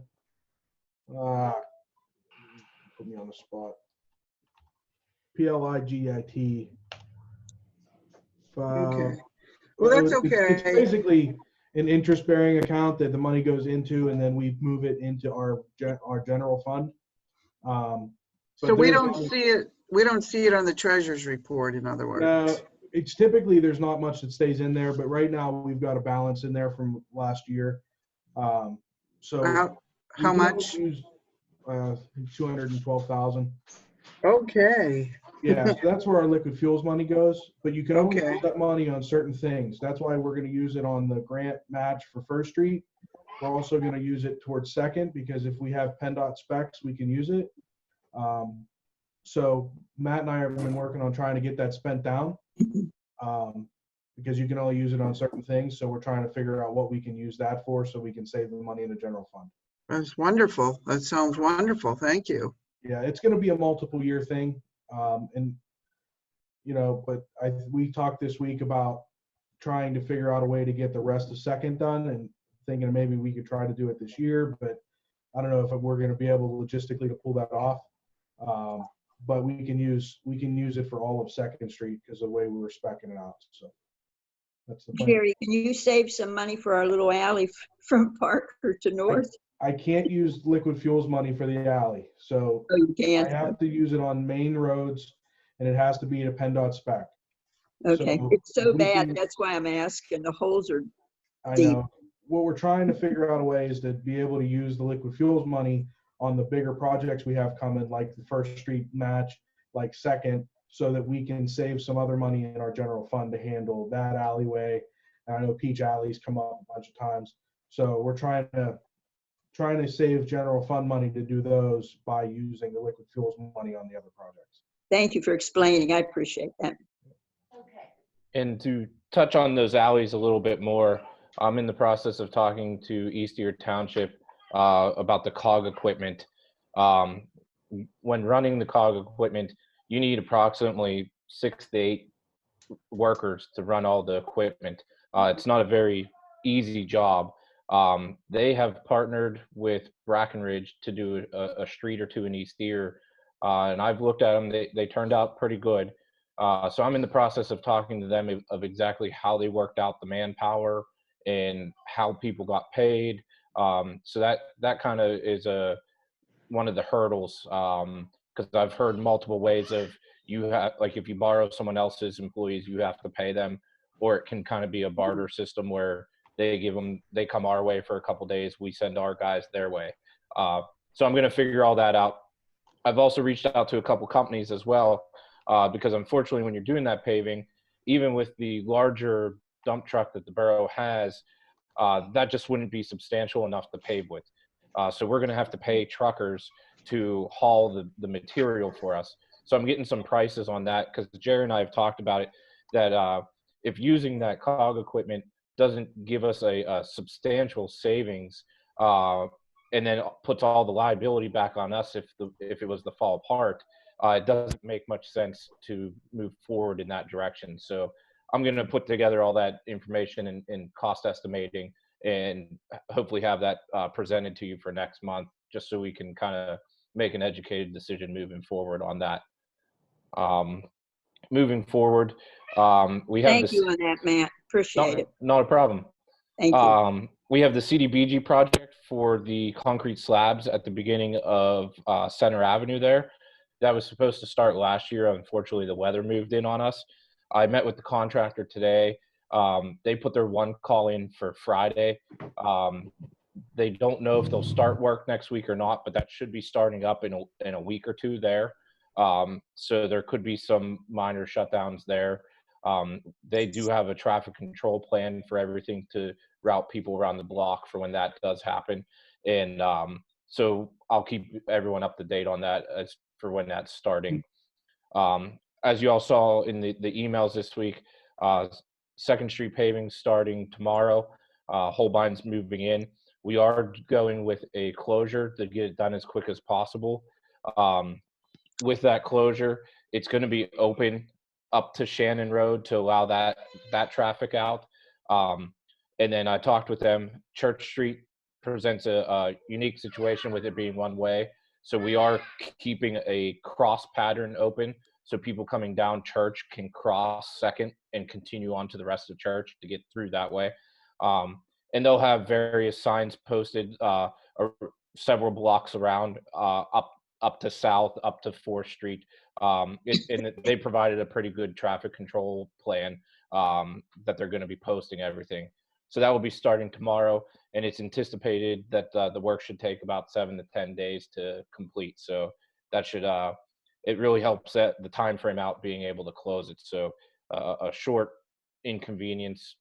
S3: Put me on the spot. PLIGIT.
S2: Okay. Well, that's okay.
S3: It's basically an interest-bearing account that the money goes into, and then we move it into our general fund.
S2: So we don't see it. We don't see it on the treasurer's report. In other words,
S3: it's typically there's not much that stays in there, but right now we've got a balance in there from last year. So
S2: how much?
S3: 212,000.
S2: Okay.
S3: Yeah, so that's where our liquid fuels money goes, but you can only use that money on certain things. That's why we're going to use it on the grant match for First Street. We're also going to use it towards Second, because if we have PennDOT specs, we can use it. So Matt and I have been working on trying to get that spent down, because you can only use it on certain things. So we're trying to figure out what we can use that for, so we can save the money in the general fund.
S2: That's wonderful. That sounds wonderful. Thank you.
S3: Yeah, it's going to be a multiple year thing. And, you know, but we talked this week about trying to figure out a way to get the rest of Second done, and thinking maybe we could try to do it this year, but I don't know if we're going to be able logistically to pull that off. But we can use it for all of Second Street because of the way we were speccing it out. So that's the plan.
S9: Jerry, can you save some money for our little alley from Parker to North?
S3: I can't use liquid fuels money for the alley, so
S9: you can't.
S3: I have to use it on main roads, and it has to be a PennDOT spec.
S9: Okay,
S3: So
S9: it's so
S3: we
S9: bad.
S3: can-
S9: That's why I'm asking. The holes are
S3: I
S9: deep.
S3: know. What we're trying to figure out a way is to be able to use the liquid fuels money on the bigger projects we have coming, like the First Street match, like Second, so that we can save some other money in our general fund to handle that alleyway. And I know Peach Alley's come up a bunch of times, so we're trying to save general fund money to do those by using the liquid fuels money on the other projects.
S9: Thank you for explaining. I appreciate that.
S15: And to touch on those alleys a little bit more, I'm in the process of talking to Eastier Township about the COG equipment. When running the COG equipment, you need approximately 6 to 8 workers to run all the equipment. It's not a very easy job. They have partnered with Brackenridge to do a street or two in Eastier, and I've looked at them. They turned out pretty good. So I'm in the process of talking to them of exactly how they worked out the manpower and how people got paid. So that kind of is one of the hurdles, because I've heard multiple ways of you have, like, if you borrow someone else's employees, you have to pay them, or it can kind of be a barter system where they come our way for a couple days, we send our guys their way. So I'm going to figure all that out. I've also reached out to a couple companies as well, because unfortunately when you're doing that paving, even with the larger dump truck that the borough has, that just wouldn't be substantial enough to pave with. So we're going to have to pay truckers to haul the material for us. So I'm getting some prices on that, because Jerry and I have talked about it, that if using that COG equipment doesn't give us a substantial savings, and then puts all the liability back on us if it was to fall apart, it doesn't make much sense to move forward in that direction. So I'm going to put together all that information and cost estimating, and hopefully have that presented to you for next month, just so we can kind of make an educated decision moving forward on that. Moving forward, we have
S9: Thank you on that, Matt. Appreciate it.
S15: Not a problem.
S9: Thank you.
S15: We have the CDBG project for the concrete slabs at the beginning of Center Avenue there. That was supposed to start last year. Unfortunately, the weather moved in on us. I met with the contractor today. They put their one call in for Friday. They don't know if they'll start work next week or not, but that should be starting up in a week or two there. So there could be some minor shutdowns there. They do have a traffic control plan for everything to route people around the block for when that does happen. And so I'll keep everyone up to date on that as for when that's starting. As you all saw in the emails this week, Second Street paving starting tomorrow. Holbein's moving in. We are going with a closure to get it done as quick as possible. With that closure, it's going to be open up to Shannon Road to allow that traffic out. And then I talked with them. Church Street presents a unique situation with it being one way. So we are keeping a cross pattern open so people coming down Church can cross Second and continue on to the rest of Church to get through that way. And they'll have various signs posted several blocks around, up to South, up to 4th Street. And they provided a pretty good traffic control plan that they're going to be posting everything. So that will be starting tomorrow, and it's anticipated that the work should take about 7 to 10 days to complete. So that should it really helps set the time frame out being able to close it. So a short inconvenience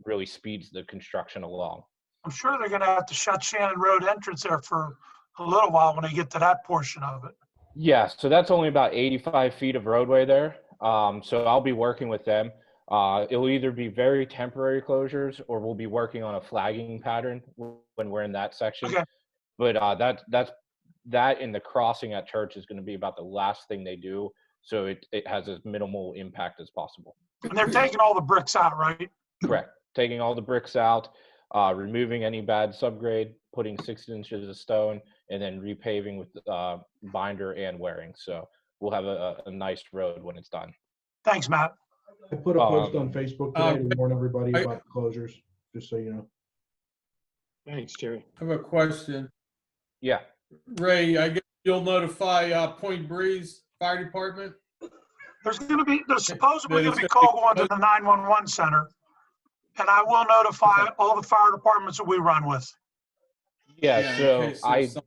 S15: really speeds the construction along.
S6: I'm sure they're gonna have to shut Shannon Road entrance there for a little while when they get to that portion of it.
S15: Yeah, so that's only about 85 feet of roadway there. So I'll be working with them. It'll either be very temporary closures or we'll be working on a flagging pattern when we're in that section.
S6: Okay.
S15: But that in the crossing at Church is going to be about the last thing they do. So it has as minimal impact as possible.
S6: And they're taking all the bricks out, right?
S15: Correct. Taking all the bricks out, removing any bad subgrade, putting 6 inches of stone, and then repaving with binder and wearing. So we'll have a nice road when it's done.
S6: Thanks, Matt.
S3: I put a post on Facebook today to warn everybody about the closures, just so you know.
S7: Thanks, Jerry.
S1: I have a question.
S15: Yeah.
S1: Ray, I guess you'll notify Point Breeze Fire Department?
S6: There's supposedly going to be call going to the 911 center, and I will notify all the fire departments that we run with.
S15: Yeah, so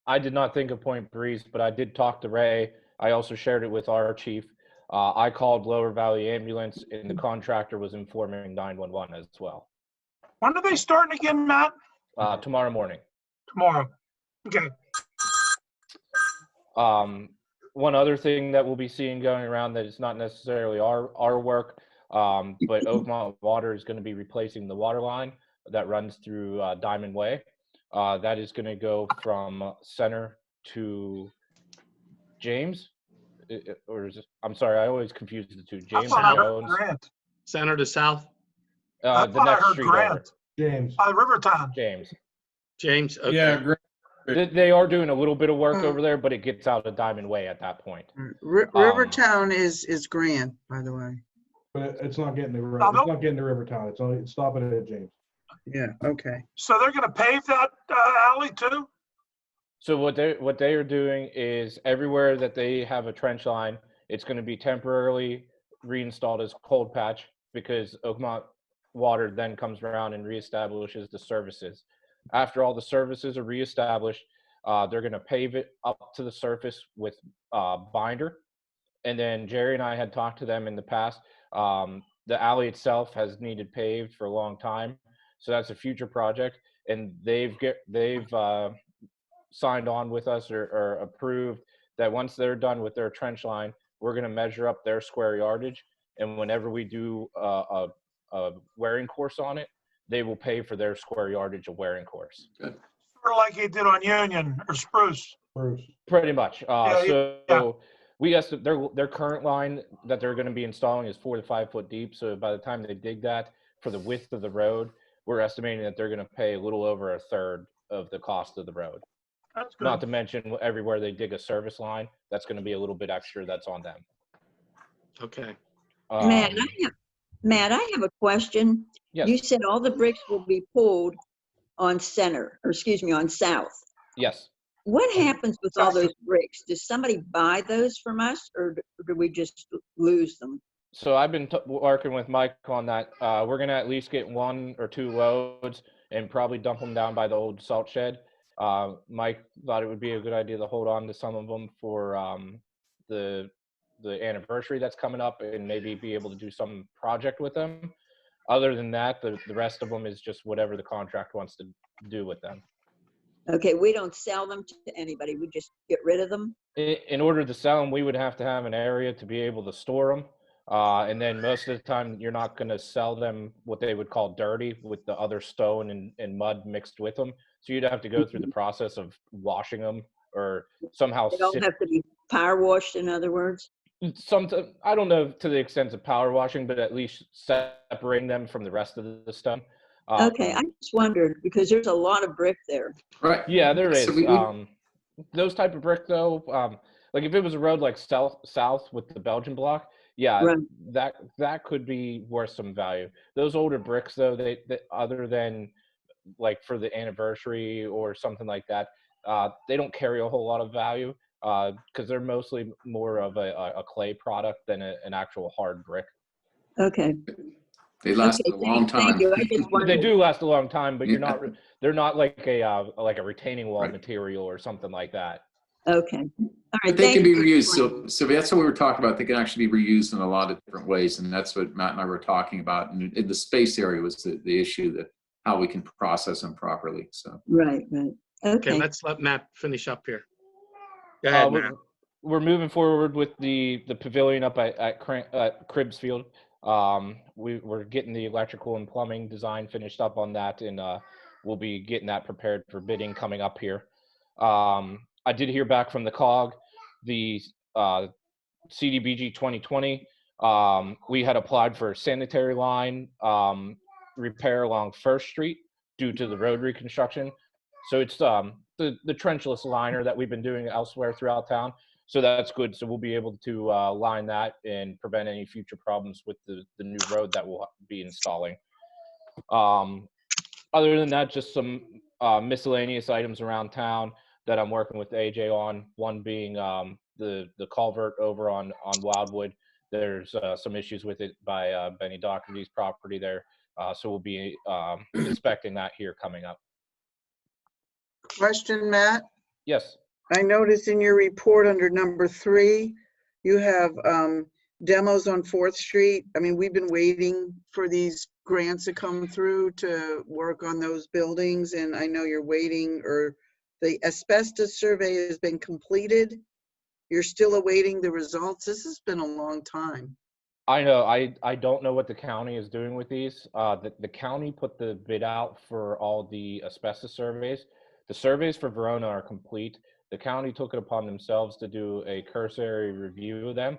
S15: I did not think of Point Breeze, but I did talk to Ray. I also shared it with our chief. I called Lower Valley Ambulance, and the contractor was informing 911 as well.
S6: When are they starting again, Matt?
S15: Tomorrow morning.
S6: Tomorrow. Okay.
S15: One other thing that we'll be seeing going around that is not necessarily our work, but Oakmont Water is going to be replacing the water line that runs through Diamond Way. That is going to go from Center to James. Or is it, I'm sorry, I always confuse the two. James and Jones.
S7: Center to South.
S6: I
S15: The
S6: thought I
S15: next
S6: heard
S15: street
S6: Grant.
S15: over.
S3: James.
S6: Rivertown.
S15: James. Okay.
S1: Yeah,
S15: They are doing a little bit of work over there, but it gets out of Diamond Way at that point.
S2: Rivertown is Grand, by the way.
S3: But it's not getting to it's not getting to Rivertown. It's stopping at James.
S2: Yeah. Okay.
S6: So they're going to pave that alley too?
S15: So what they are doing is everywhere that they have a trench line, it's going to be temporarily reinstalled as cold patch because Oakmont Water then comes around and reestablishes the services. After all the services are reestablished, they're going to pave it up to the surface with binder. And then Jerry and I had talked to them in the past. The alley itself has needed paved for a long time, so that's a future project. And they've signed on with us or approved that once they're done with their trench line, we're going to measure up their square yardage. And whenever we do a wearing course on it, they will pay for their square yardage of wearing course.
S6: Sort of like he did on Union or Spruce.
S15: Pretty much.
S6: Yeah.
S15: We estimate their current line that they're going to be installing is 4 to 5 foot deep. So by the time they dig that for the width of the road, we're estimating that they're going to pay a little over a third of the cost of the road.
S6: That's good.
S15: Not to mention everywhere they dig a service line, that's going to be a little bit extra that's on them.
S7: Okay.
S9: Matt, I have a question.
S15: Yes.
S9: You said all the bricks will be pulled on on South.
S15: Yes.
S9: What happens with all those bricks? Does somebody buy those from us or do we just lose them?
S15: So I've been working with Mike on that. We're going to at least get 1 or 2 loads and probably dump them down by the old salt shed. Mike thought it would be a good idea to hold on to some of them for the anniversary that's coming up and maybe be able to do some project with them. Other than that, the rest of them is just whatever the contract wants to do with them.
S9: Okay, we don't sell them to anybody. We just get rid of them.
S15: In order to sell them, we would have to have an area to be able to store them. And then most of the time, you're not going to sell them what they would call dirty with the other stone and mud mixed with them. So you'd have to go through the process of washing them or somehow.
S9: They don't have to be power washed, in other words.
S15: Sometimes, I don't know to the extent of power washing, but at least separating them from the rest of the stone.
S9: Okay, I just wondered because there's a lot of brick there.
S4: Right.
S15: Yeah, there is.
S4: So
S15: Those type of brick though, like if it was a road like south with the Belgian block, yeah,
S9: Right.
S15: that could be worth some value. Those older bricks though, they other than like for the anniversary or something like that, they don't carry a whole lot of value because they're mostly more of a clay product than an actual hard brick.
S9: Okay.
S4: They last a long time.
S9: Thank you. I just
S15: They
S9: wondered.
S15: do last a long time, but
S4: Yeah.
S15: they're not like a retaining wall
S4: Right.
S15: material or something like that.
S9: Okay. All right.
S4: But they can
S9: thank
S4: be
S9: you.
S4: reused. So that's what we were talking about. They can actually be reused in a lot of different ways. And that's what Matt and I were talking about. And in the space area was the issue, that how we can process them properly. So
S9: Right, right.
S7: Okay,
S9: Okay.
S7: let's let Matt finish up here. Go ahead, Matt.
S15: We're moving forward with the pavilion up at Cribs Field. We're getting the electrical and plumbing design finished up on that, and we'll be getting that prepared for bidding coming up here. I did hear back from the COG, the CDBG 2020. We had applied for a sanitary line repair along First Street due to the road reconstruction. So it's the trenchless liner that we've been doing elsewhere throughout town. So that's good. So we'll be able to line that and prevent any future problems with the new road that we'll be installing. Other than that, just some miscellaneous items around town that I'm working with AJ on. One being the culvert over on Wildwood. There's some issues with it by Benny Doherty's property there. So we'll be inspecting that here coming up.
S2: Question, Matt?
S15: Yes.
S2: I noticed in your report under number 3, you have demos on 4th Street. I mean, we've been waiting for these grants to come through to work on those buildings, and I know you're waiting, or the asbestos survey has been completed. You're still awaiting the results. This has been a long time.
S15: I know. I don't know what the county is doing with these. The county put the bid out for all the asbestos surveys. The surveys for Verona are complete. The county took it upon themselves to do a cursory review of them.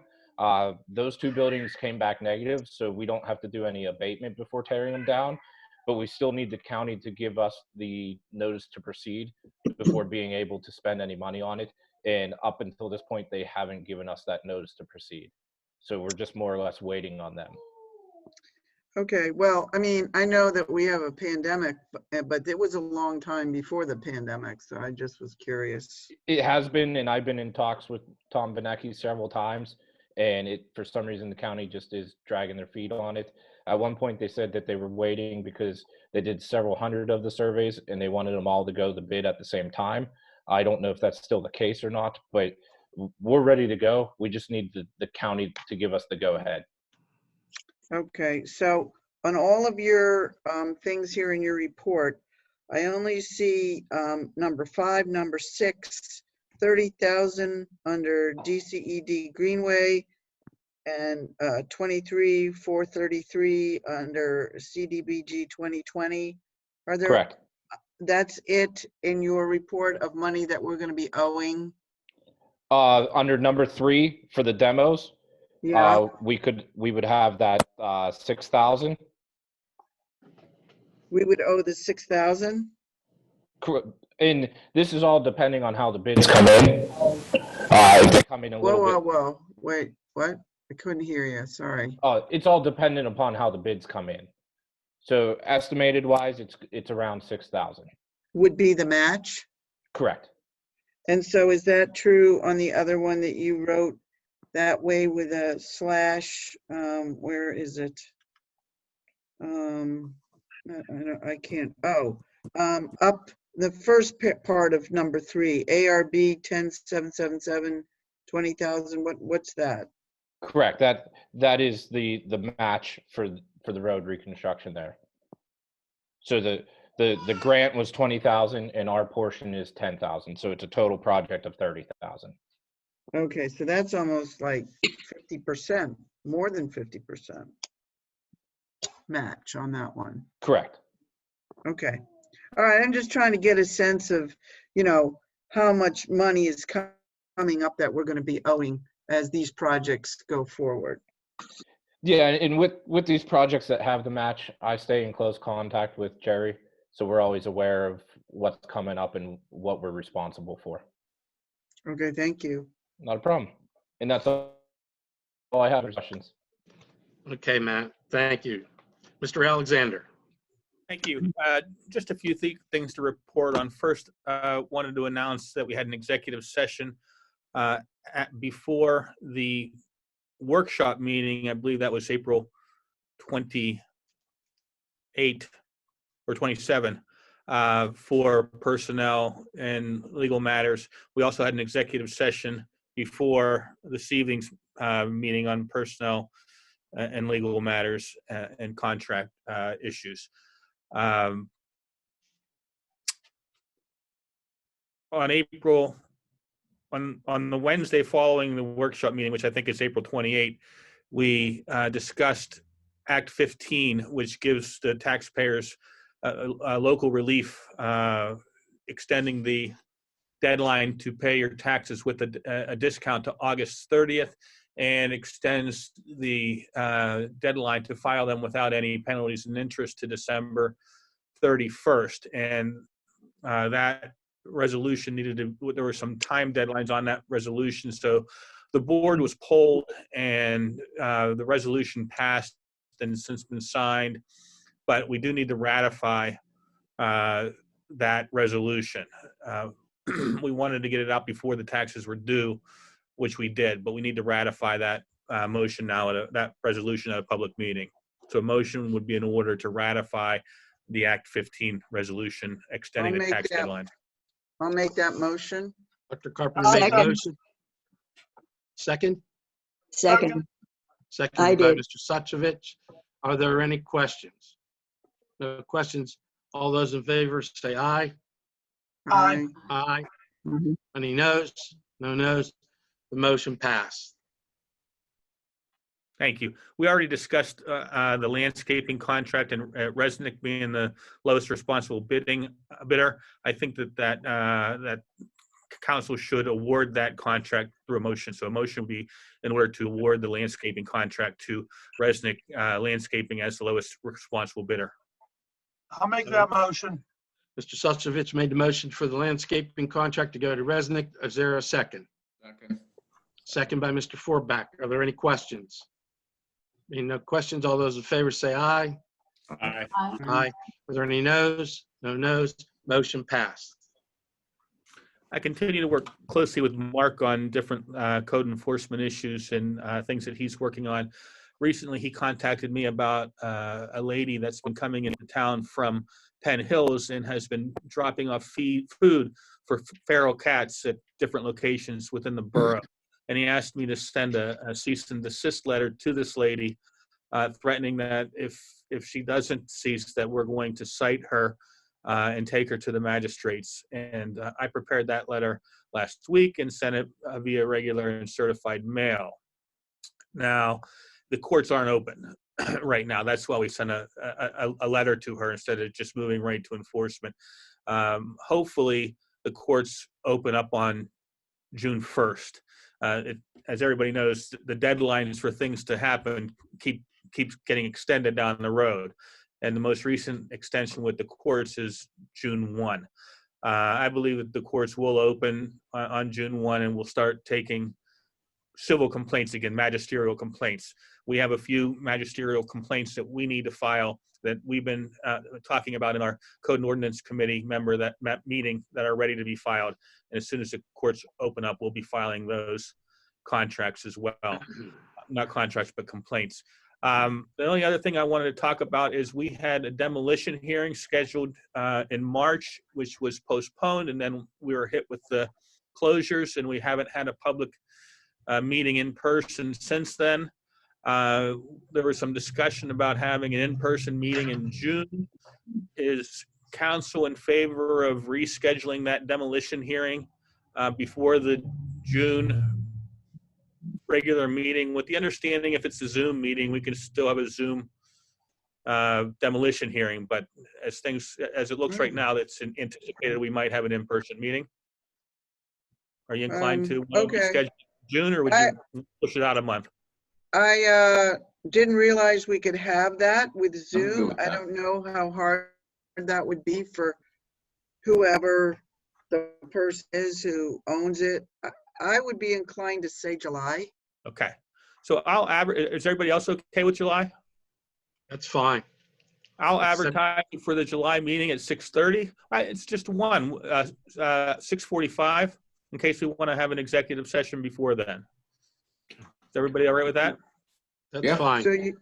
S15: Those 2 buildings came back negative, so we don't have to do any abatement before tearing them down. But we still need the county to give us the notice to proceed before being able to spend any money on it. And up until this point, they haven't given us that notice to proceed. So we're just more or less waiting on them.
S2: Okay, well, I mean, I know that we have a pandemic, but it was a long time before the pandemic, so I just was curious.
S15: It has been, and I've been in talks with Tom Vanecki several times, and for some reason the county just is dragging their feet on it. At one point they said that they were waiting because they did several hundred of the surveys and they wanted them all to go the bid at the same time. I don't know if that's still the case or not, but we're ready to go. We just need the county to give us the go ahead.
S2: Okay, so on all of your things here in your report, I only see number 5, number 6, 30,000 under DCED Greenway, and 23,433 under CDBG 2020. Are there?
S15: Correct.
S2: That's it in your report of money that we're going to be owing?
S15: Under number 3 for the demos,
S2: Yeah.
S15: we would have that 6,000.
S2: We would owe the 6,000?
S15: And this is all depending on how the bids come in. If they come in a little bit.
S2: Whoa. Wait, what? I couldn't hear you. Sorry.
S15: It's all dependent upon how the bids come in. So estimated wise, it's around 6,000.
S2: Would be the match?
S15: Correct.
S2: And so is that true on the other one that you wrote that way with a slash? Where is it? I can't. Oh, up the first part of number 3, ARB 10777 20,000. What's that?
S15: Correct. That is the match for the road reconstruction there. So the grant was 20,000 and our portion is 10,000. So it's a total project of 30,000.
S2: Okay, so that's almost like 50%, more than 50% match on that one.
S15: Correct.
S2: Okay. All right, I'm just trying to get a sense of, how much money is coming up that we're going to be owing as these projects go forward.
S15: Yeah, and with these projects that have the match, I stay in close contact with Jerry, so we're always aware of what's coming up and what we're responsible for.
S2: Okay, thank you.
S15: Not a problem. And that's all I have for questions.
S7: Okay, Matt, thank you. Mr. Alexander.
S8: Thank you. Just a few things to report on. First, wanted to announce that we had an executive session before the workshop meeting. I believe that was April 28 or 27 for personnel and legal matters. We also had an executive session before this evening's meeting on personnel and legal matters and contract issues. On the Wednesday following the workshop meeting, which I think is April 28, we discussed Act 15, which gives the taxpayers local relief, extending the deadline to pay your taxes with a discount to August 30th, and extends the deadline to file them without any penalties and interest to December 31st. And that resolution there were some time deadlines on that resolution. So the board was polled and the resolution passed and since been signed, but we do need to ratify that resolution. We wanted to get it out before the taxes were due, which we did, but we need to ratify that motion now, that resolution at a public meeting. So a motion would be in order to ratify the Act 15 resolution extending the tax deadline.
S2: I'll make that motion.
S7: Dr. Carpenter made the
S9: Second.
S7: motion. Second?
S9: Second.
S7: Second
S9: I
S7: by
S9: did.
S7: Mr. Suchovich. Are there any questions? No questions. All those in favor say aye.
S6: Aye.
S7: Aye.
S9: Mhm.
S7: Any noes? No noes. The motion passed.
S8: Thank you. We already discussed the landscaping contract and Resnick being the lowest responsible bidder. I think that council should award that contract through a motion. So a motion would be in order to award the landscaping contract to Resnick Landscaping as the lowest responsible bidder.
S6: I'll make that motion.
S7: Mr. Suchovich made the motion for the landscaping contract to go to Resnick. Is there a second?
S4: Second.
S7: Second by Mr. Forback. Are there any questions? Being no questions, all those in favor say aye.
S10: Aye.
S7: Aye. Are there any noes? No noes. Motion passed.
S8: I continue to work closely with Mark on different code enforcement issues and things that he's working on. Recently, he contacted me about a lady that's been coming into town from Penn Hills and has been dropping off food for feral cats at different locations within the borough. And he asked me to send a cease and desist letter to this lady, threatening that if she doesn't cease, that we're going to cite her and take her to the magistrates. And I prepared that letter last week and sent it via regular and certified mail. Now, the courts aren't open right now. That's why we sent a letter to her instead of just moving right to enforcement. Hopefully, the courts open up on June 1st. As everybody knows, the deadlines for things to happen keeps getting extended down the road. And the most recent extension with the courts is June 1. I believe that the courts will open on June 1 and will start taking civil complaints again, magisterial complaints. We have a few magisterial complaints that we need to file that we've been talking about in our Code and Ordinance Committee meeting that are ready to be filed. And as soon as the courts open up, we'll be filing those contracts as well. Not contracts, but complaints. The only other thing I wanted to talk about is we had a demolition hearing scheduled in March, which was postponed, and then we were hit with the closures, and we haven't had a public meeting in person since then. There was some discussion about having an in-person meeting in June. Is council in favor of rescheduling that demolition hearing before the June regular meeting, with the understanding if it's a Zoom meeting, we can still have a Zoom demolition hearing, but as it looks right now, that's anticipated we might have an in-person meeting. Are you inclined to
S2: Okay.
S8: reschedule? June, or would you push it out a month?
S2: I didn't realize we could have that with
S4: I'm good
S2: Zoom.
S4: with
S2: I
S4: that.
S2: don't know how hard that would be for whoever the person is who owns it. I would be inclined to say July.
S8: Okay. So I'll is everybody else okay with July?
S7: That's fine.
S8: I'll
S7: That's
S8: advertise for the July meeting at 6:30. It's just 6:45 in case we want to have an executive session before then. Is everybody all right with that?
S7: That's
S4: Yeah.
S7: fine.
S2: So you,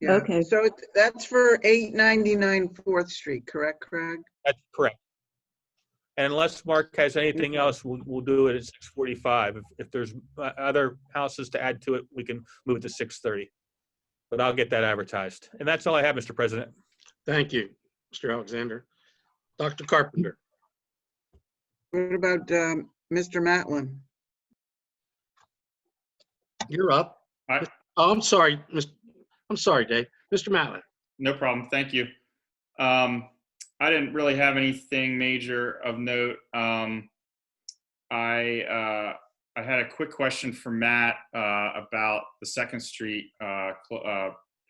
S2: yeah.
S9: Okay.
S2: So that's for 899 4th Street, correct, Craig?
S8: That's correct. And unless Mark has anything else, we'll do it at 6:45. If there's other houses to add to it, we can move it to 6:30. But I'll get that advertised. And that's all I have, Mr. President.
S7: Thank you, Mr. Alexander. Dr. Carpenter.
S2: What about Mr. Matlin?
S7: You're up.
S10: I-
S7: Oh, I'm sorry, I'm sorry, Dave. Mr. Matlin.
S10: No problem. Thank you. I didn't really have anything major of note. I had a quick question for Matt about the 2nd Street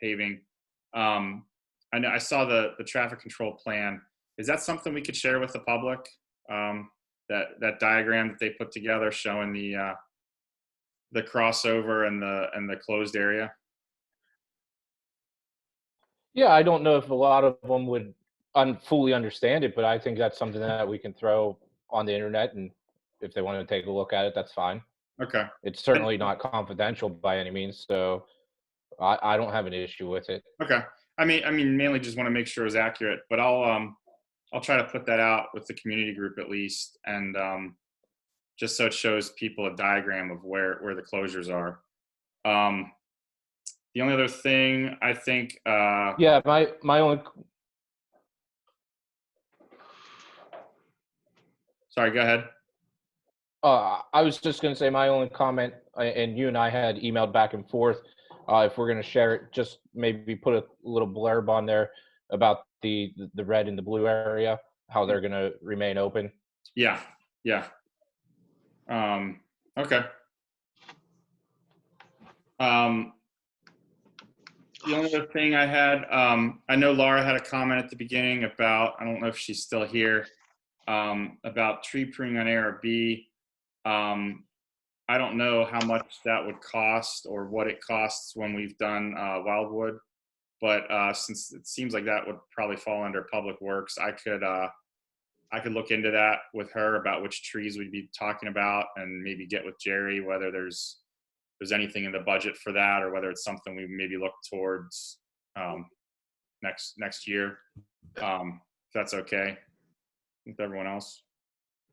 S10: paving. I know I saw the traffic control plan. Is that something we could share with the public? That diagram that they put together showing the crossover and the closed area?
S15: Yeah, I don't know if a lot of them would fully understand it, but I think that's something that we can throw on the internet, and if they want to take a look at it, that's fine.
S10: Okay.
S15: It's certainly not confidential by any means, so I don't have an issue with it.
S10: Okay. I mean, mainly just want to make sure it was accurate, but I'll try to put that out with the community group at least, and just so it shows people a diagram of where the closures are. The only other thing I think.
S15: Yeah, my only.
S10: Sorry, go ahead.
S15: I was just going to say my only comment, and you and I had emailed back and forth. If we're going to share it, just maybe put a little blurb on there about the red and the blue area, how they're going to remain open.
S10: Yeah. Okay. The only other thing I had, I know Laura had a comment at the beginning about, I don't know if she's still here, about tree pruning on ARB. I don't know how much that would cost or what it costs when we've done Wildwood, but since it seems like that would probably fall under Public Works, I could look into that with her about which trees we'd be talking about, and maybe get with Jerry whether there's anything in the budget for that, or whether it's something we maybe look towards next year. If that's okay with everyone else.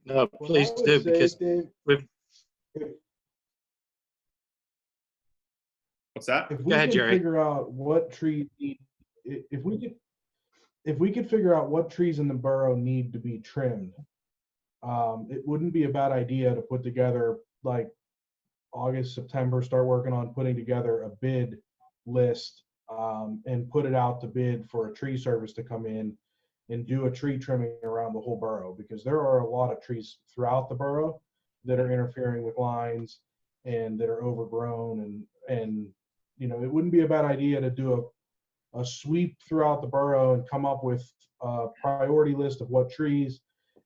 S7: No, please do, because we've.
S10: What's that?
S3: If we
S7: Go ahead,
S3: can
S7: Jerry.
S3: figure out what trees need, if we could figure out what trees in the borough need to be trimmed, it wouldn't be a bad idea to put together, like, August, September, start working on putting together a bid list, and put it out to bid for a tree service to come in and do a tree trimming around the whole borough, because there are a lot of trees throughout the borough that are interfering with lines and that are overgrown, and you know, it wouldn't be a bad idea to do a sweep throughout the borough and come up with a priority list of what trees,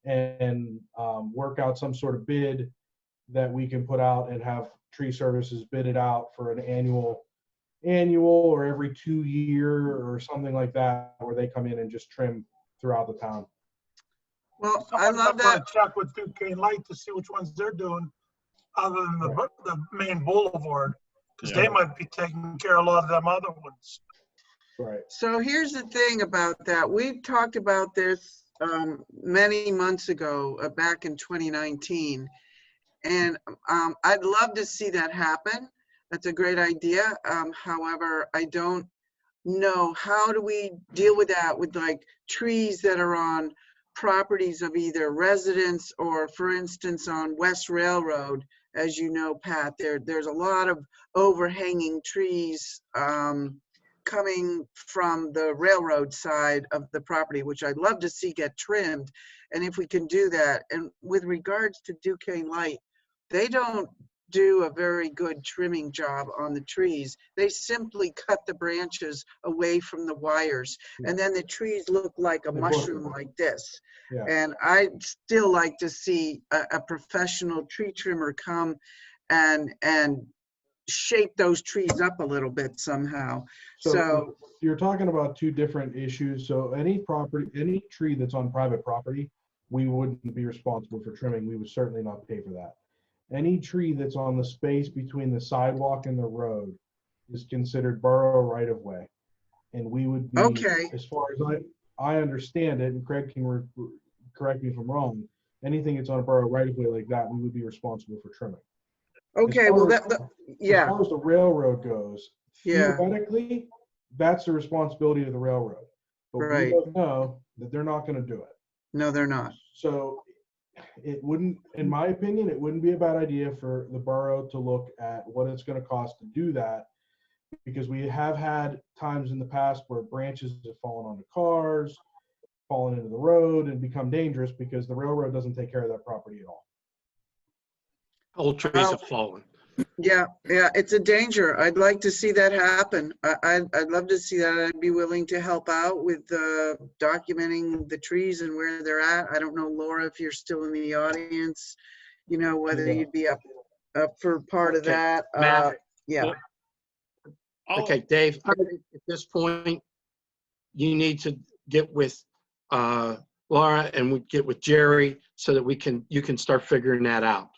S3: and work out some sort of bid that we can put out and have tree services bid it out for an annual or every 2 year or something like that, where they come in and just trim throughout the town.
S2: Well, I love that.
S6: Check with Duquesne Light to see which ones they're doing, other than the main boulevard, because they might be taking care of a lot of them other ones.
S3: Right.
S2: So here's the thing about that. We've talked about this many months ago, back in 2019. And I'd love to see that happen. That's a great idea. However, I don't know, how do we deal with that with like trees that are on properties of either residents or, for instance, on West Railroad, as you know, Pat, there's a lot of overhanging trees coming from the railroad side of the property, which I'd love to see get trimmed. And if we can do that, and with regards to Duquesne Light, they don't do a very good trimming job on the trees. They simply cut the branches away from the wires, and then the trees look like a
S3: They bush
S2: mushroom
S3: them.
S2: like this.
S3: Yeah.
S2: And I'd still like to see a professional tree trimmer come and shape those trees up a little bit somehow. So
S3: you're talking about two different issues. So any tree that's on private property, we wouldn't be responsible for trimming. We would certainly not pay for that. Any tree that's on the space between the sidewalk and the road is considered borough right of way. And we would be,
S2: Okay.
S3: as far as I understand it, and Craig can correct me if I'm wrong, anything that's on a borough right of way like that, we would be responsible for trimming.
S2: okay, well,
S3: As
S2: yeah,
S3: far as the railroad goes,
S2: Yeah.
S3: theoretically, that's the responsibility of the railroad. But
S2: Right.
S3: we both know that they're not going to do it.
S2: no, they're not.
S3: So it wouldn't, in my opinion, it wouldn't be a bad idea for the borough to look at what it's going to cost to do that, because we have had times in the past where branches have fallen onto cars, fallen into the road, and become dangerous because the railroad doesn't take care of that property at all.
S7: Old trees have fallen.
S2: Yeah, it's a danger. I'd like to see that happen. I'd love to see that. I'd be willing to help out with documenting the trees and where they're at. I don't know, Laura, if you're still in the audience, you know, whether
S3: Yeah.
S2: you'd be up for part of
S7: Okay,
S2: that.
S7: Matt.
S2: Yeah.
S7: Okay, Dave, I think at this point, you need to get with Laura and we get with Jerry so that you can start figuring that out.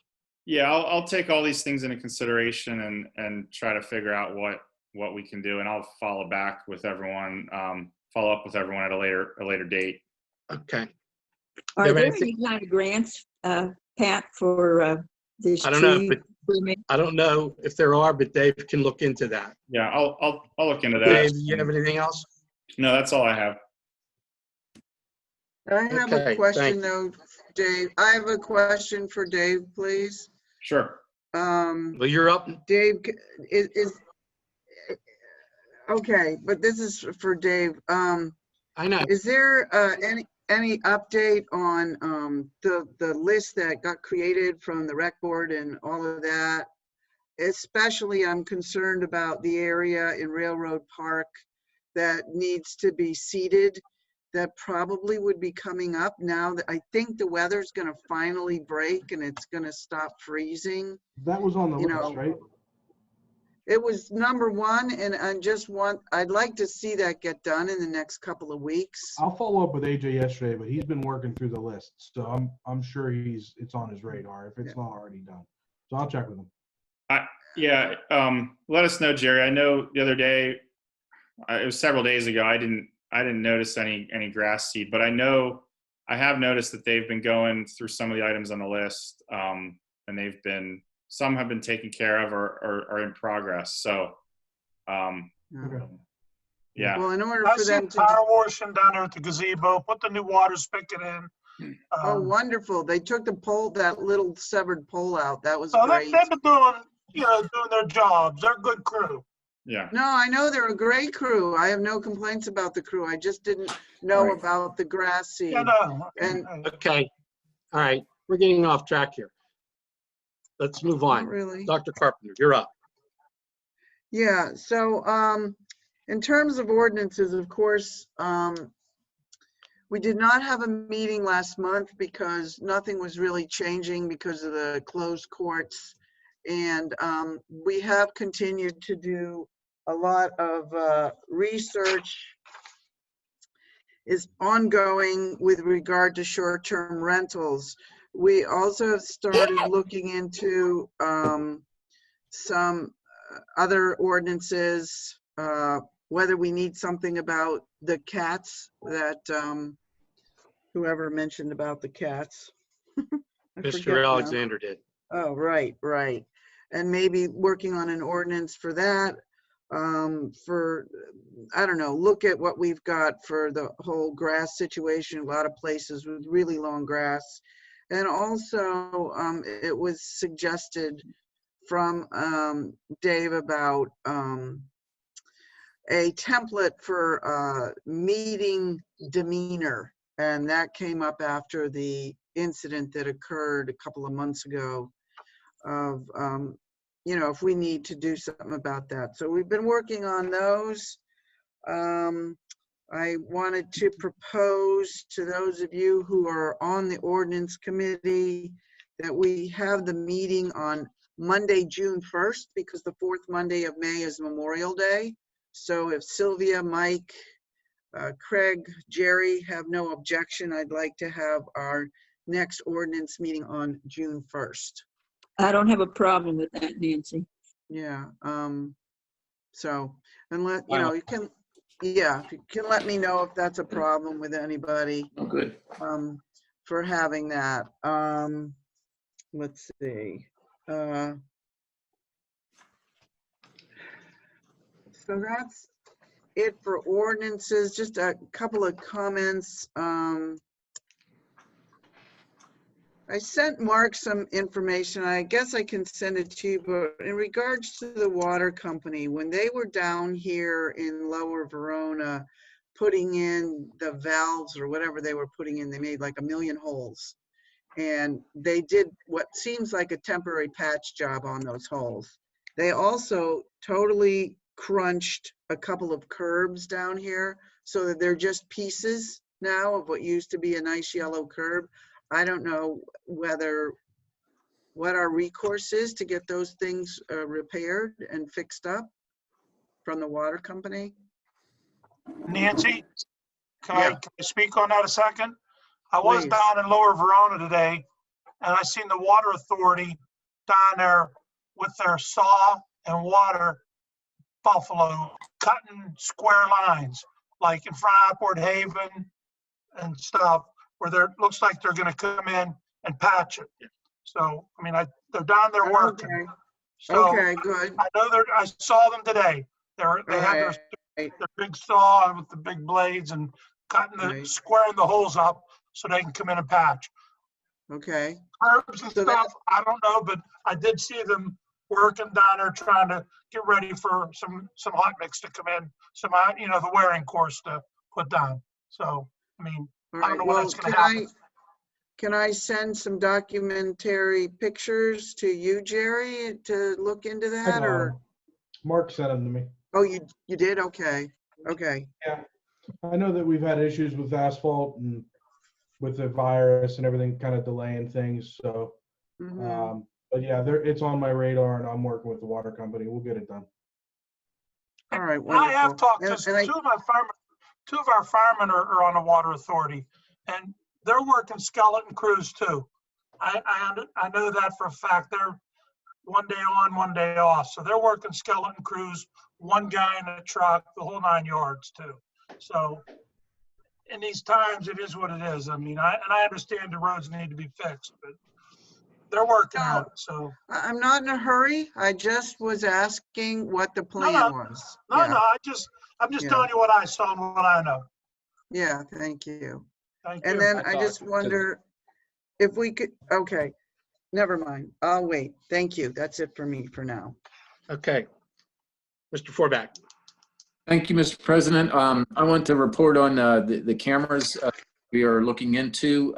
S10: Yeah, I'll take all these things into consideration and try to figure out what we can do, and I'll follow up with everyone at a later date.
S7: Okay.
S9: Are
S7: Have
S9: there
S7: anything-
S9: any kind of grants, Pat, for this
S7: I don't know,
S9: tree
S7: but
S9: trimming?
S7: I don't know if there are, but Dave can look into that.
S10: Yeah, I'll look into that.
S7: Dave, you have anything else?
S10: No, that's all I have.
S2: I have
S7: Okay,
S2: a question
S7: thank you.
S2: though, Dave. I have a question for Dave, please.
S10: Sure.
S7: Well, you're up.
S2: Dave, is okay, but this is for Dave.
S7: I know.
S2: Is there any update on the list that got created from the rec board and all of that? Especially, I'm concerned about the area in Railroad Park that needs to be seeded. That probably would be coming up now that I think the weather's going to finally break and it's going to stop freezing.
S3: That was on the
S2: You
S3: list,
S2: know,
S3: right?
S2: It was number one, and I'd like to see that get done in the next couple of weeks.
S3: I'll follow up with AJ yesterday, but he's been working through the list, so I'm sure it's on his radar if it's not already done. So I'll check with him.
S10: Yeah, let us know, Jerry. I know the other day, it was several days ago, I didn't notice any grass seed, but I have noticed that they've been going through some of the items on the list, and some have been taken care of or are in progress. So, yeah.
S2: Well, in order
S6: I
S2: for
S6: see
S2: them to,
S6: power washing down there at the gazebo, put the new water spigot in.
S2: oh, wonderful! They took that little severed pole out. That was
S6: So
S2: great.
S6: they've been doing their jobs. They're a good crew.
S10: Yeah.
S2: No, I know they're a great crew. I have no complaints about the crew. I just didn't know
S10: Right.
S2: about the grass seed.
S6: Yeah, no.
S2: And
S7: Okay. All right. We're getting off track here. Let's move on.
S2: not really.
S7: Dr. Carpenter, you're up.
S2: Yeah, so in terms of ordinances, of course, we did not have a meeting last month because nothing was really changing because of the closed courts. And we have continued to do a lot of research is ongoing with regard to short-term rentals. We also have started looking into some other ordinances, whether we need something about the cats that whoever mentioned about the cats. I forget
S7: Mr.
S2: now.
S7: Alexander did.
S2: Oh, right. And maybe working on an ordinance for that, I don't know, look at what we've got for the whole grass situation, a lot of places with really long grass. And also, it was suggested from Dave about a template for meeting demeanor. And that came up after the incident that occurred a couple of months ago. you know, if we need to do something about that. So we've been working on those. I wanted to propose to those of you who are on the ordinance committee that we have the meeting on Monday, June 1st, because the fourth Monday of May is Memorial Day. So if Sylvia, Mike, Craig, Jerry have no objection, I'd like to have our next ordinance meeting on June 1st.
S9: I don't have a problem with that, Nancy.
S2: Yeah, so, unless, you know, you can, yeah, if you can let me know if that's a problem with anybody.
S4: Oh, good.
S2: For having that. Let's see. So that's it for ordinances. Just a couple of comments. I sent Mark some information. I guess I can send it to you, but in regards to the water company, when they were down here in Lower Verona, putting in the valves or whatever they were putting in, they made like 1 million holes. And they did what seems like a temporary patch job on those holes. They also totally crunched a couple of curbs down here so that they're just pieces now of what used to be a nice yellow curb. I don't know what our recourse is to get those things repaired and fixed up from the water company.
S6: Nancy, can
S2: Yeah.
S6: I speak on that a second? I was
S2: Please.
S6: down in Lower Verona today, and I seen the water authority down there with their saw and water buffalo cutting square lines, like in front of Upward Haven and stuff, where there looks like they're gonna come in and patch it. So, I mean, they're down there working.
S2: Okay.
S6: So
S2: Okay, good.
S6: I know I saw them today. They had their big saw with the big blades and cutting squaring the holes up so they can come in and patch.
S2: Okay.
S6: Curbs and stuff, I don't know, but I did see them working down there trying to get ready for some hot mix to come in, you know, the wearing course to put down. So, I mean,
S2: All
S6: I don't
S2: right,
S6: know when
S2: well,
S6: that's gonna happen.
S2: can I send some documentary pictures to you, Jerry, to look into that, or?
S3: Mark sent them to me.
S2: Oh, you did? Okay, okay.
S3: Yeah, I know that we've had issues with asphalt and with the virus and everything kind of delaying things, so.
S2: Mhm.
S3: But yeah, it's on my radar and I'm working with the water company. We'll get it done.
S2: All right,
S6: I have
S2: wonderful.
S6: talked
S2: And-
S6: to
S2: and I-
S6: two of our firemen are on the water authority, and they're working skeleton crews too. I know that for a fact. They're one day on, one day off. So they're working skeleton crews, one guy in a truck, the whole 9 yards too. So in these times, it is what it is. I mean, I understand the roads need to be fixed, but they're working on it. So
S2: I'm not in a hurry. I just was asking what the plan was.
S6: no,
S2: Yeah.
S6: I'm just
S2: Yeah.
S6: telling you what I saw and what I know.
S2: Yeah, thank you.
S6: Thank
S2: And
S6: you.
S2: then I just wonder if we could, okay, never mind. I'll wait. Thank you. That's it for me for now.
S7: Okay. Mr. Forback.
S4: Thank you, Mr. President. I want to report on the cameras we are looking into.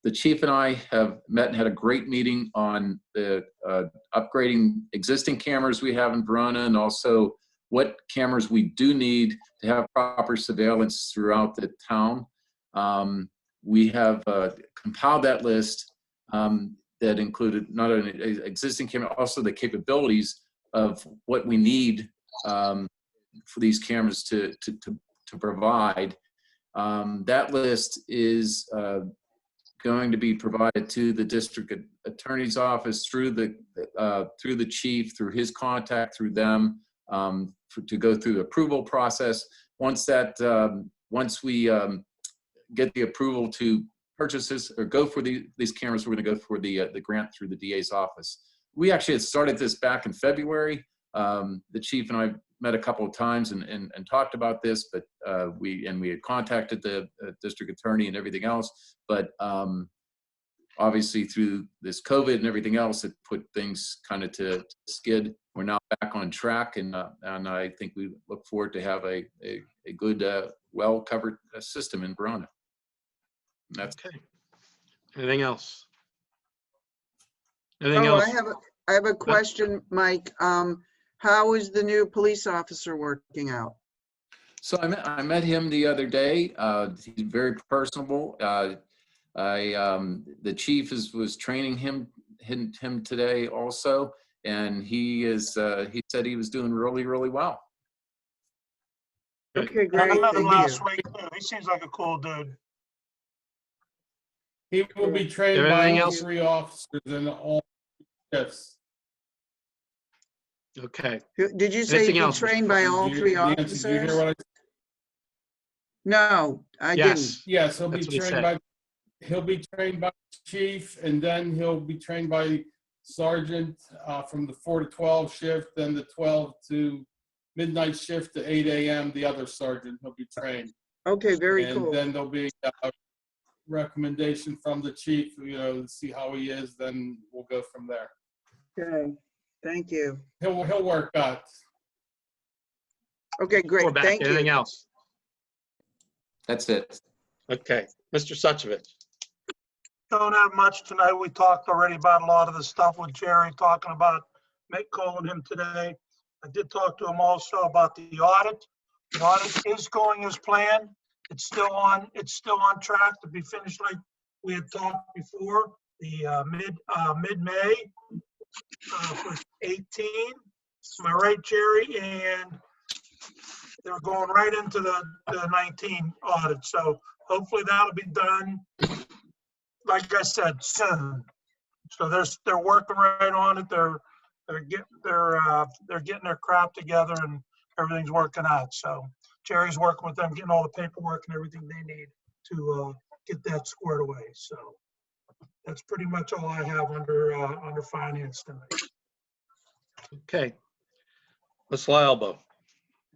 S4: The chief and I have met and had a great meeting on the upgrading existing cameras we have in Verona, and also what cameras we do need to have proper surveillance throughout the town. We have compiled that list that included not only existing camera, also the capabilities of what we need for these cameras to provide. That list is going to be provided to the district attorney's office through the chief, through his contact, through them, to go through the approval process. Once we get the approval to purchase this or go for these cameras, we're going to go for the grant through the DA's office. We actually had started this back in February. The chief and I met a couple of times and talked about this, but we had contacted the district attorney and everything else. But obviously through this COVID and everything else, it put things kind of to skid. We're now back on track, and I think we look forward to have a good, well-covered system in Verona. And that's
S7: okay. Anything else? Anything
S2: Oh,
S7: else?
S2: I have a question, Mike. How is the new police officer working out?
S4: So I met him the other day. He's very personable. The chief was training him today also, and he said he was doing really, really well.
S2: Okay,
S6: I
S2: great.
S6: met him
S2: Thank
S6: last
S2: you.
S6: week too. He seems like a cool dude.
S1: He will be trained by
S7: Anything
S1: all
S7: else?
S1: 3 officers in all shifts.
S7: Okay.
S2: Did you say
S7: Anything
S2: he'd be
S7: else, Mr.
S2: trained by all
S1: Did you-
S2: 3
S1: Nancy, did you hear
S2: officers?
S1: what I
S2: No, I didn't.
S7: Yes.
S1: Yes, he'll be
S7: That's what he
S1: trained
S7: said.
S1: by chief, and then he'll be trained by sergeant from the 4 to 12 shift, then the 12 to midnight shift to 8 a.m. The other sergeant will be trained,
S2: Okay, very
S1: and
S2: cool.
S1: then there'll be a recommendation from the chief, to see how he is. Then we'll go from there.
S2: Okay, thank you.
S1: He'll work out.
S2: Okay,
S7: We're
S2: great.
S7: back.
S2: Thank
S7: Anything
S2: you.
S7: else?
S4: That's it.
S7: Okay. Mr. Suchovich.
S6: Don't have much tonight. We talked already about a lot of the stuff with Jerry, talking about calling him today. I did talk to him also about the audit. The audit is going as planned. It's still on track to be finished like we had talked before, the mid-May for 18. Am I right, Jerry? And they're going right into the 19 audit. So hopefully that'll be done, like I said, soon. So they're working right on it. They're getting their crap together, and everything's working out. So Jerry's working with them, getting all the paperwork and everything they need to get that squared away. So that's pretty much all I have under finance tonight.
S7: Okay. Ms. Lyalbo.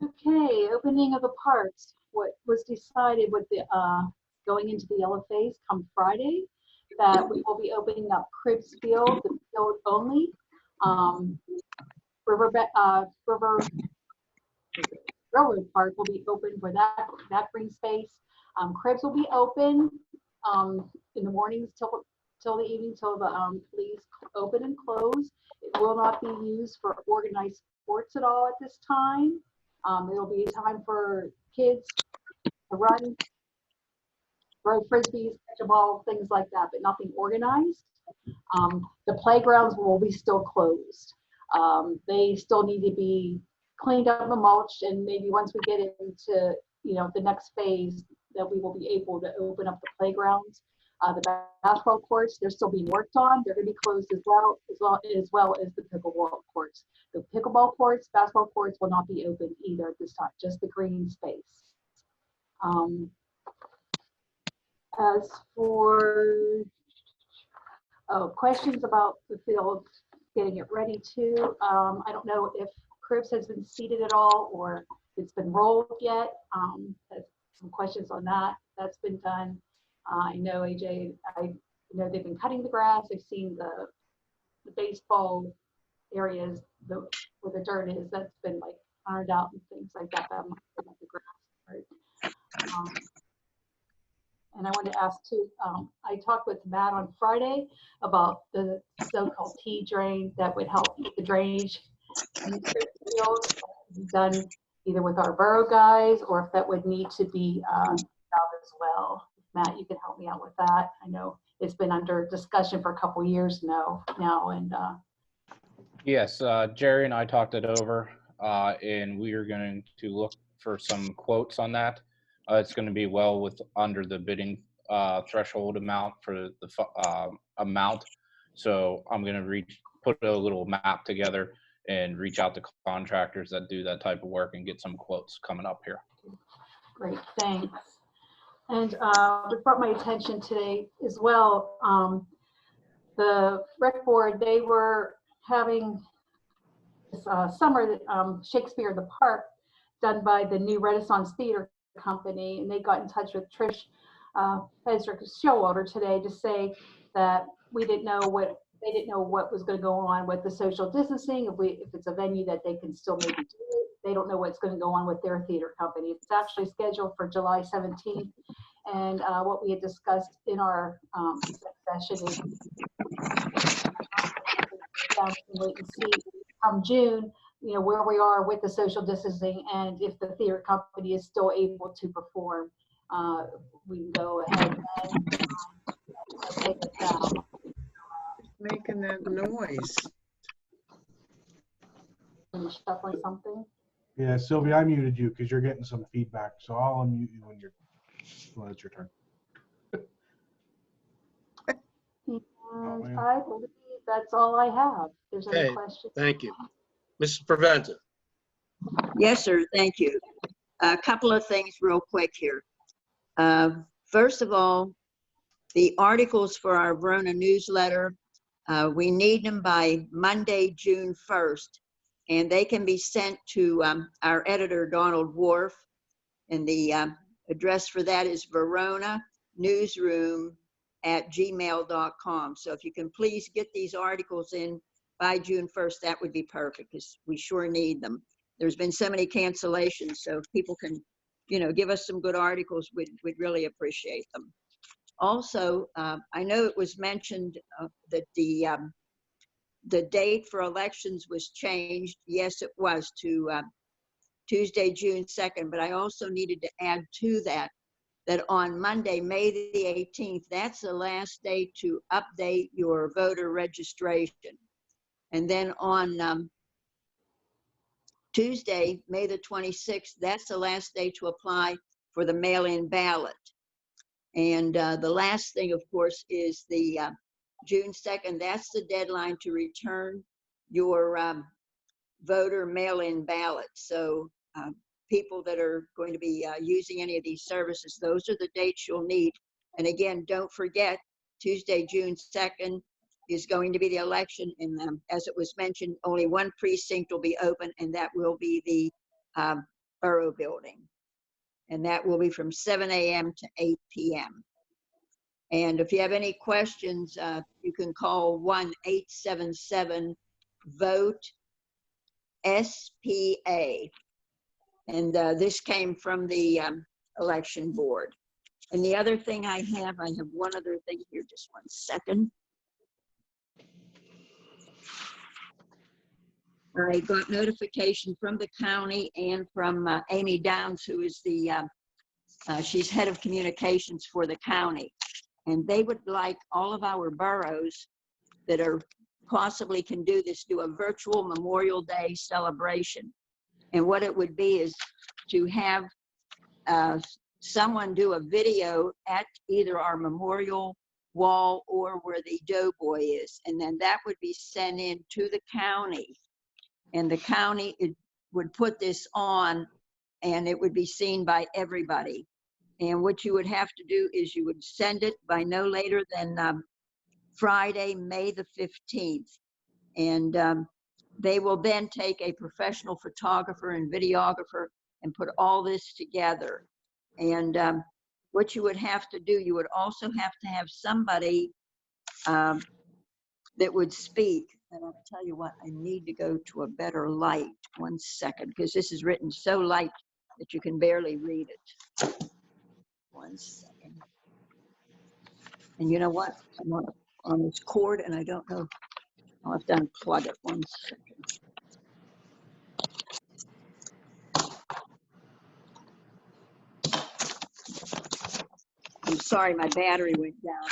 S5: Okay, opening of the parks. What was decided with the going into the yellow phase come Friday, that we will be opening up Cribs Field, the field only. Railroad Park will be open for that green space. Cribs will be open in the mornings till the evening, till the police open and close. It will not be used for organized sports at all at this time. It'll be a time for kids to run, throw frisbees, catch a ball, things like that, but nothing organized. The playgrounds will be still closed. They still need to be cleaned up and mulched, and maybe once we get into the next phase, that we will be able to open up the playgrounds. The basketball courts, they're still being worked on. They're going to be closed as well as the pickleball courts. The pickleball courts, basketball courts will not be open either at this time, just the green space. As for questions about the field, getting it ready too, I don't know if Cribs has been seeded at all or it's been rolled yet. Some questions on that. That's been done. I know AJ, I know they've been cutting the grass. I've seen the baseball areas where the dirt is, that's been like ironed out and things like that. That might be the grass, right? And I wanted to ask too, I talked with Matt on Friday about the so-called T drain that would help with the drainage in the field. Done either with our borough guys or if that would need to be done as well. Matt, you can help me out with that. I know it's been under discussion for a couple years now, and
S15: Yes, Jerry and I talked it over, and we are going to look for some quotes on that. It's going to be well under the bidding threshold amount for the amount. So I'm going to put a little map together and reach out to contractors that do that type of work and get some quotes coming up here.
S5: great, thanks. And it brought my attention today as well. The rec board, they were having this summer Shakespeare in the Park done by the New Renaissance Theater Company, and they got in touch with Trish Frederick Showalter today to say that they didn't know what was going to go on with the social distancing. If it's a venue that they can still maybe do it, they don't know what's going to go on with their theater company. It's actually scheduled for July 17th, and what we had discussed in our session is down and wait and see come June, you know, where we are with the social distancing and if the theater company is still able to perform. We can go ahead and take it down.
S2: Making that noise.
S5: Are you shuffling something?
S3: Yeah, Sylvia, I muted you because you're getting some feedback, so I'll unmute you when it's your turn.
S5: And I believe that's all I have. If there's any
S7: Okay,
S5: questions.
S7: thank you. Mrs. Preventer.
S9: Yes, sir. Thank you. A couple of things real quick here. First of all, the articles for our Verona newsletter, we need them by Monday, June 1st, and they can be sent to our editor, Donald Wharf, and the address for that is veronanewsroom@gmail.com. So if you can please get these articles in by June 1st, that would be perfect because we sure need them. There's been so many cancellations, so if people can, you know, give us some good articles, we'd really appreciate them. Also, I know it was mentioned that the date for elections was changed. Yes, it was to Tuesday, June 2nd, but I also needed to add to that on Monday, May the 18th, that's the last day to update your voter registration. And then on Tuesday, May the 26th, that's the last day to apply for the mail-in ballot. And the last thing, of course, is the June 2nd, that's the deadline to return your voter mail-in ballot. So people that are going to be using any of these services, those are the dates you'll need. And again, don't forget, Tuesday, June 2nd is going to be the election. And as it was mentioned, only one precinct will be open, and that will be the Borough Building. And that will be from 7 a.m. to 8 p.m. And if you have any questions, you can call 1-877-VOTE-SPA. And this came from the election board. And the other thing I have one other thing here, just one second. I got notification from the county and from Amy Downs, who is the, she's head of communications for the county. And they would like all of our boroughs that are possibly can do this, do a virtual Memorial Day celebration. And what it would be is to have someone do a video at either our memorial wall or where the Doughboy is. And then that would be sent in to the county. And the county would put this on and it would be seen by everybody. And what you would have to do is you would send it by no later than Friday, May the 15th. And they will then take a professional photographer and videographer and put all this together. And what you would have to do, you would also have to have somebody that would speak. And I'll tell you what, I need to go to a better light. One second, because this is written so light that you can barely read it. One second. And you know what? I'm on this cord and I don't know. I'll have to unplug it. One second. I'm sorry, my battery went down,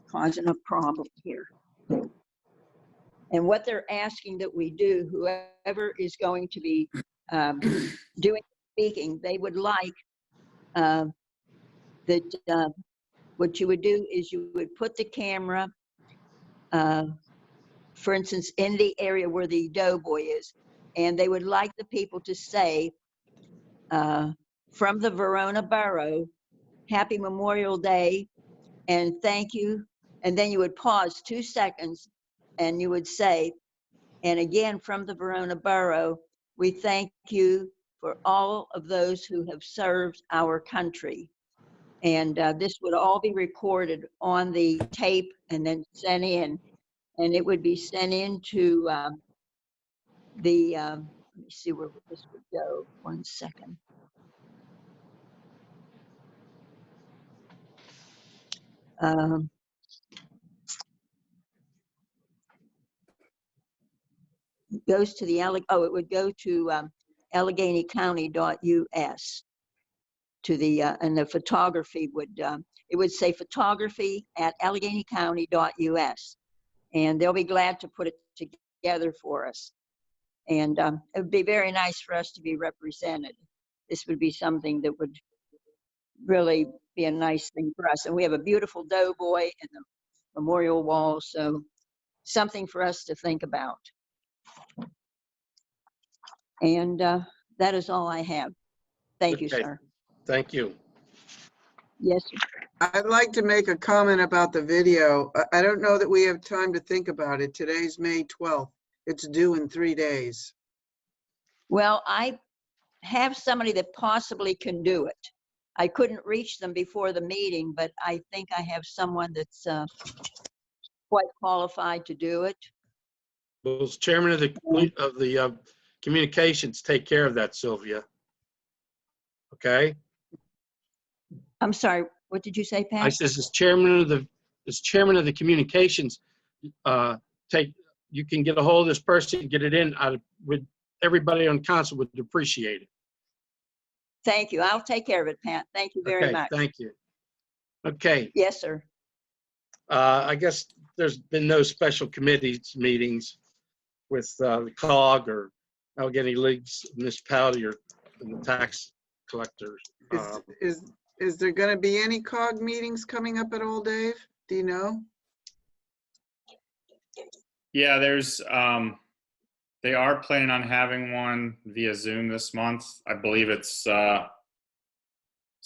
S9: causing a problem here. And what they're asking that we do, whoever is going to be doing speaking, they would like that what you would do is you would put the camera, for instance, in the area where the Doughboy is, and they would like the people to say, from the Verona Borough, Happy Memorial Day, and thank you. And then you would pause 2 seconds and you would say, and again, from the Verona Borough, we thank you for all of those who have served our country. And this would all be recorded on the tape and then sent in. And it would be sent into the, let me see where this would go. One second. goes to the, it would go to AlleghenyCounty.us to the, and the photography would, it would say photography at AlleghenyCounty.us. And they'll be glad to put it together for us. And it would be very nice for us to be represented. This would be something that would really be a nice thing for us. And we have a beautiful doughboy in the memorial wall, so something for us to think about. And that is all I have. Thank you,
S7: Okay.
S9: sir.
S7: Thank you.
S9: Yes, sir.
S2: I'd like to make a comment about the video. I don't know that we have time to think about it. Today's May 12th. It's due in 3 days.
S9: Well, I have somebody that possibly can do it. I couldn't reach them before the meeting, but I think I have someone that's quite qualified to do it.
S7: Well, as chairman of the communications, take care of that, Sylvia. Okay?
S9: I'm sorry, what did you say,
S7: I
S9: Pat?
S7: says as chairman of the communications, you can get a hold of this person, get it in. Everybody on council would appreciate it.
S9: Thank you. I'll take care of it, Pat. Thank you very
S7: Okay,
S9: much.
S7: thank you. Okay,
S9: Yes, sir.
S7: I guess there's been no special committees meetings with the COG or Allegheny League's municipality or the tax collectors.
S2: Is there going to be any COG meetings coming up at all, Dave? Do you know?
S10: Yeah, there's, they are planning on having one via Zoom this month. I believe it's the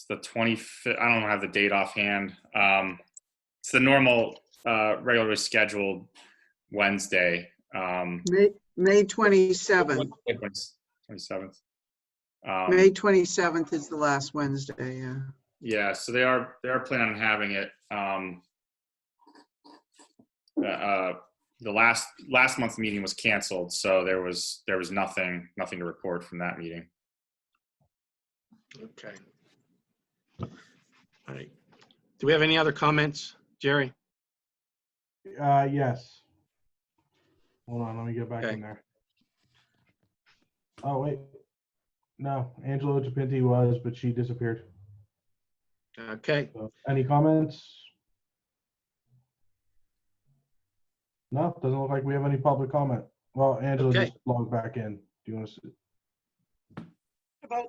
S10: 25th. I don't have the date offhand. It's the normal, regularly scheduled Wednesday.
S2: May 27th.
S10: 27th.
S2: May 27th is the last Wednesday, yeah.
S10: Yeah, so they are planning on having it. The last month's meeting was canceled, so there was nothing to report from that meeting.
S7: Okay. All right. Do we have any other comments, Jerry?
S3: Yes. Hold on, let me get back
S7: Okay.
S3: in there. Oh, wait. No, Angela Chapinti was, but she disappeared.
S7: Okay.
S3: So, any comments? No, doesn't look like we have any public comment. Well, Angela
S7: Okay.
S3: just logged back in. Do you want to see?
S6: About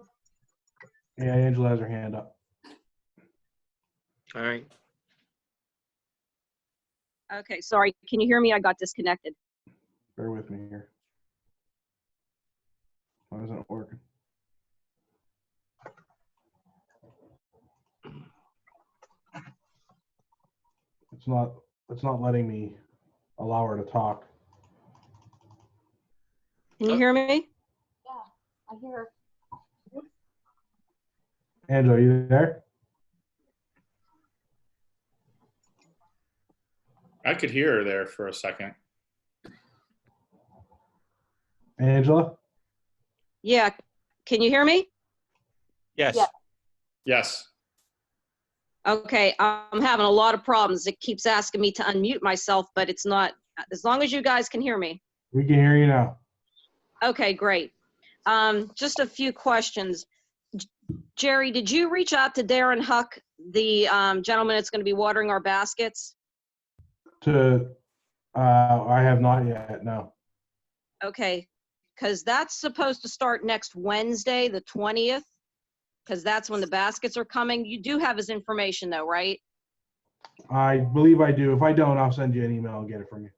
S3: Yeah, Angela has her hand up.
S7: All right.
S17: Okay, sorry. Can you hear me? I got disconnected.
S3: Bear with me here. Why isn't it working? It's not letting me allow her to talk.
S17: Can you hear me?
S5: Yeah, I hear.
S3: Angela, are you there?
S10: I could hear her there for a second.
S3: Angela?
S17: Yeah. Can you hear me?
S8: Yes.
S5: Yeah.
S10: Yes.
S17: Okay, I'm having a lot of problems. It keeps asking me to unmute myself, but it's not, as long as you guys can hear me.
S3: We can hear you now.
S17: Okay, great. Just a few questions. Jerry, did you reach out to Darren Huck, the gentleman that's going to be watering our baskets?
S3: I have not yet, no.
S17: Okay, because that's supposed to start next Wednesday, the 20th, because that's when the baskets are coming. You do have his information though, right?
S3: I believe I do. If I don't, I'll send you an email and get it from you.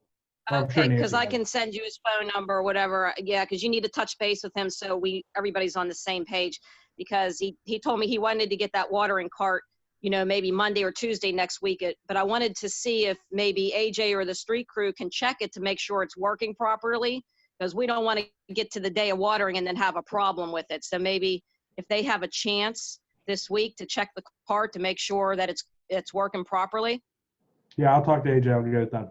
S3: I'm sure
S17: Okay, because
S3: Nancy
S17: I
S3: has
S17: can
S3: it.
S17: send you his phone number or whatever. Yeah, because you need to touch base with him so everybody's on the same page. Because he told me he wanted to get that watering cart, maybe Monday or Tuesday next week. But I wanted to see if maybe AJ or the street crew can check it to make sure it's working properly. Because we don't want to get to the day of watering and then have a problem with it. So maybe if they have a chance this week to check the cart to make sure that it's working properly.
S3: Yeah, I'll talk to AJ. I'll get it done.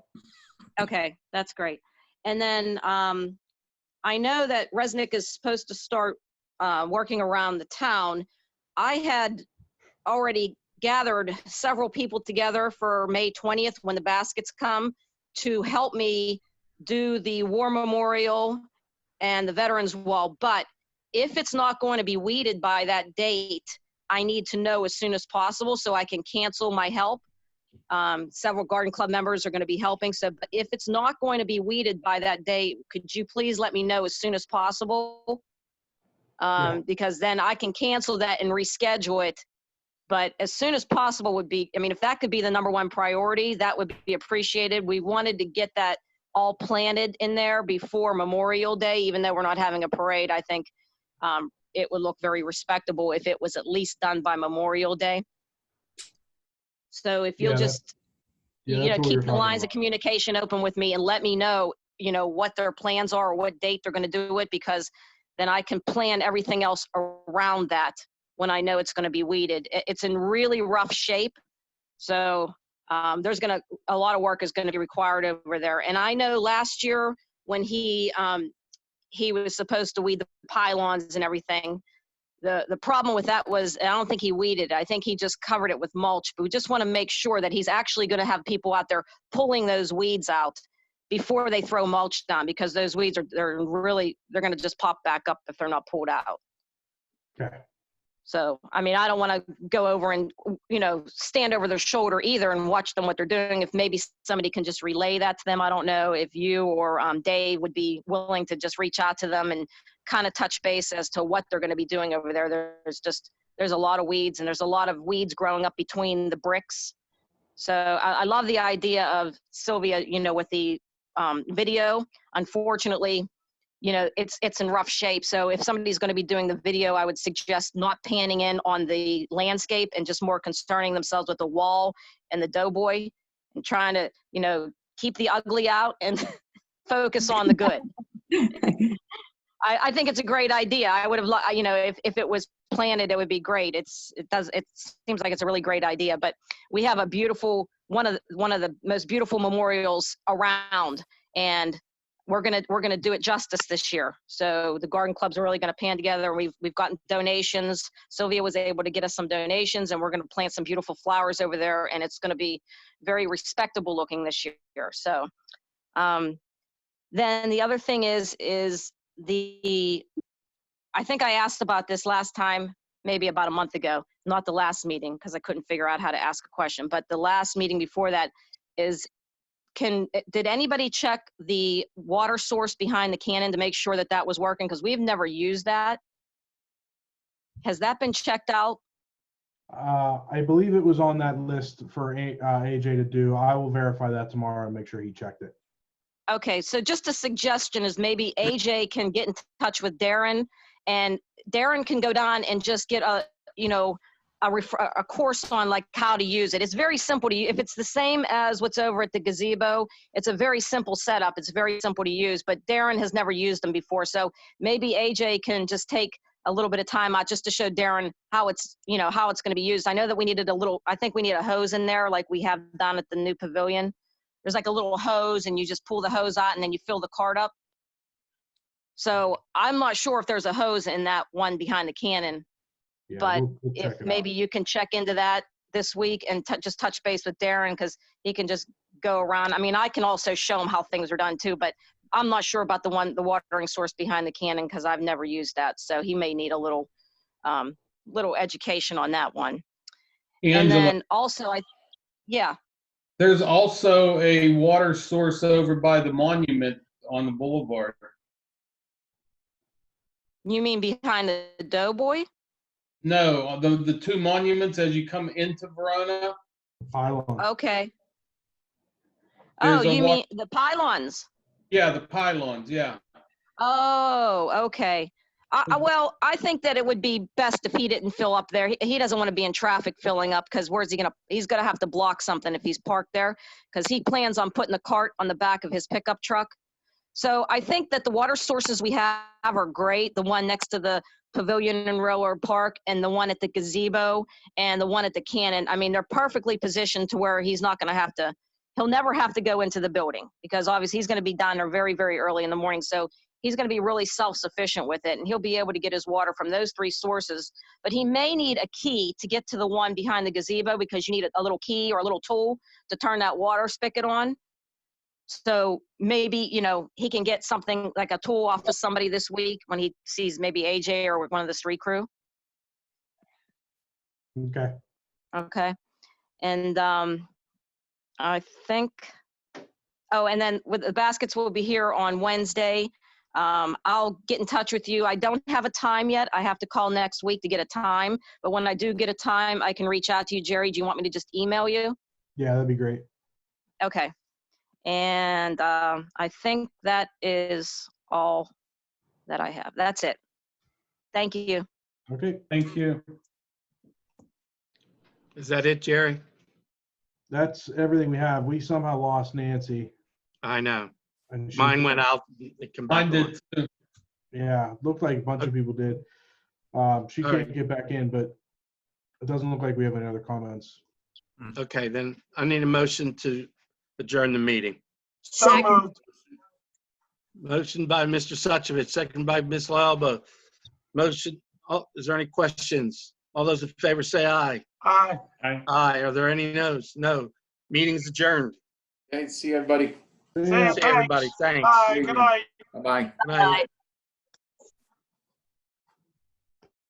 S17: Okay, that's great. And then I know that Resnick is supposed to start working around the town. I had already gathered several people together for May 20th when the baskets come to help me do the war memorial and the Veterans Wall. But if it's not going to be weeded by that date, I need to know as soon as possible so I can cancel my help. Several garden club members are going to be helping. So but if it's not going to be weeded by that date, could you please let me know as soon as possible? Because then I can cancel that and reschedule it. But as soon as possible would be, I mean, if that could be the #1 priority, that would be appreciated. We wanted to get that all planted in there before Memorial Day, even though we're not having a parade. I think it would look very respectable if it was at least done by Memorial Day. So if you'll just, keep the lines of communication open with me and let me know, what their plans are or what date they're going to do it, because then I can plan everything else around that when I know it's going to be weeded. It's in really rough shape. So there's a lot of work is going to be required over there. And I know last year when he was supposed to weed the pylons and everything, the problem with that was I don't think he weeded it. I think he just covered it with mulch. But we just want to make sure that he's actually going to have people out there pulling those weeds out before they throw mulch down, because those weeds they're going to just pop back up if they're not pulled out.
S3: Okay.
S17: So, I mean, I don't want to go over and, stand over their shoulder either and watch them what they're doing. If maybe somebody can just relay that to them. I don't know if you or Dave would be willing to just reach out to them and kind of touch base as to what they're going to be doing over there. There's a lot of weeds, and there's a lot of weeds growing up between the bricks. So I love the idea of Sylvia, with the video. Unfortunately, it's in rough shape. So if somebody's going to be doing the video, I would suggest not panning in on the landscape and just more concerning themselves with the wall and the doughboy and trying to, keep the ugly out and focus on the good. I think it's a great idea. I would have, if it was planted, it would be great. It seems like it's a really great idea, but we have a beautiful, one of the most beautiful memorials around, and we're gonna do it justice this year. So the garden clubs are really gonna pan together. We've gotten donations. Sylvia was able to get us some donations, and we're gonna plant some beautiful flowers over there, and it's gonna be very respectable looking this year. So then the other thing is I think I asked about this last time, maybe about a month ago, not the last meeting because I couldn't figure out how to ask a question, but the last meeting before that is, did anybody check the water source behind the cannon to make sure that that was working? Because we've never used that. Has that been checked out?
S3: I believe it was on that list for AJ to do. I will verify that tomorrow and make sure he checked it.
S17: Okay, so just a suggestion is maybe AJ can get in touch with Darren, and Darren can go down and just get a course on like how to use it. It's very simple to use. If it's the same as what's over at the gazebo, it's a very simple setup. It's very simple to use, but Darren has never used them before. So maybe AJ can just take a little bit of time out just to show Darren how it's going to be used. I know that I think we need a hose in there like we have down at the new pavilion. There's like a little hose, and you just pull the hose out and then you fill the cart up. So I'm not sure if there's a hose in that one behind the cannon, but
S3: we'll
S17: if maybe you can check into that this week and just touch base with Darren, because he can just go around. I mean, I can also show him how things are done too, but I'm not sure about the watering source behind the cannon because I've never used that. So he may need a little education on that one. And then also,
S1: there's also a water source over by the monument on the boulevard.
S17: You mean behind the Doughboy?
S1: No, the two monuments as you come into Verona.
S3: Pylon.
S17: Okay.
S1: There's
S17: You mean the pylons?
S1: Yeah, the pylons, yeah.
S17: Oh, okay. Well, I think that it would be best if he didn't fill up there. He doesn't want to be in traffic filling up, because he's going to have to block something if he's parked there, because he plans on putting the cart on the back of his pickup truck. So I think that the water sources we have are great. The one next to the pavilion in Railroad Park, and the one at the gazebo, and the one at the cannon. I mean, they're perfectly positioned to where he'll never have to go into the building, because obviously he's going to be down there very, very early in the morning. So he's going to be really self-sufficient with it, and he'll be able to get his water from those three sources. But he may need a key to get to the one behind the gazebo, because you need a little key or a little tool to turn that water spigot on. So maybe, you know, he can get something like a tool off of somebody this week when he sees maybe AJ or one of the street crew.
S3: Okay.
S17: Okay. And I think, oh, and then with the baskets will be here on Wednesday. I'll get in touch with you. I don't have a time yet. I have to call next week to get a time. But when I do get a time, I can reach out to you. Jerry, do you want me to just email you?
S3: Yeah, that'd be great.
S17: Okay. And I think that is all that I have. That's it. Thank you.
S3: Okay.
S1: Thank you.
S7: Is that it, Jerry?
S3: That's everything we have. We somehow lost Nancy.
S7: I know.
S3: And she-
S7: Mine went out. It came back
S1: Mine
S7: on.
S1: did too.
S3: Yeah, looked like a bunch of people did. She
S7: All
S3: can't
S7: right.
S3: get back in, but it doesn't look like we have any other comments.
S7: Okay, then I need a motion to adjourn the meeting.
S6: So moved.
S7: Motion by Mr. Suchovich, second by Ms. Alba. Motion, oh, is there any questions? All those in favor say aye.
S6: Aye.
S7: Aye. Are there any no's? No. Meeting's adjourned.
S4: Okay, see everybody.
S6: Say
S7: See everybody. Thanks.
S6: Bye. Good night.
S4: Bye-bye.
S7: Good night.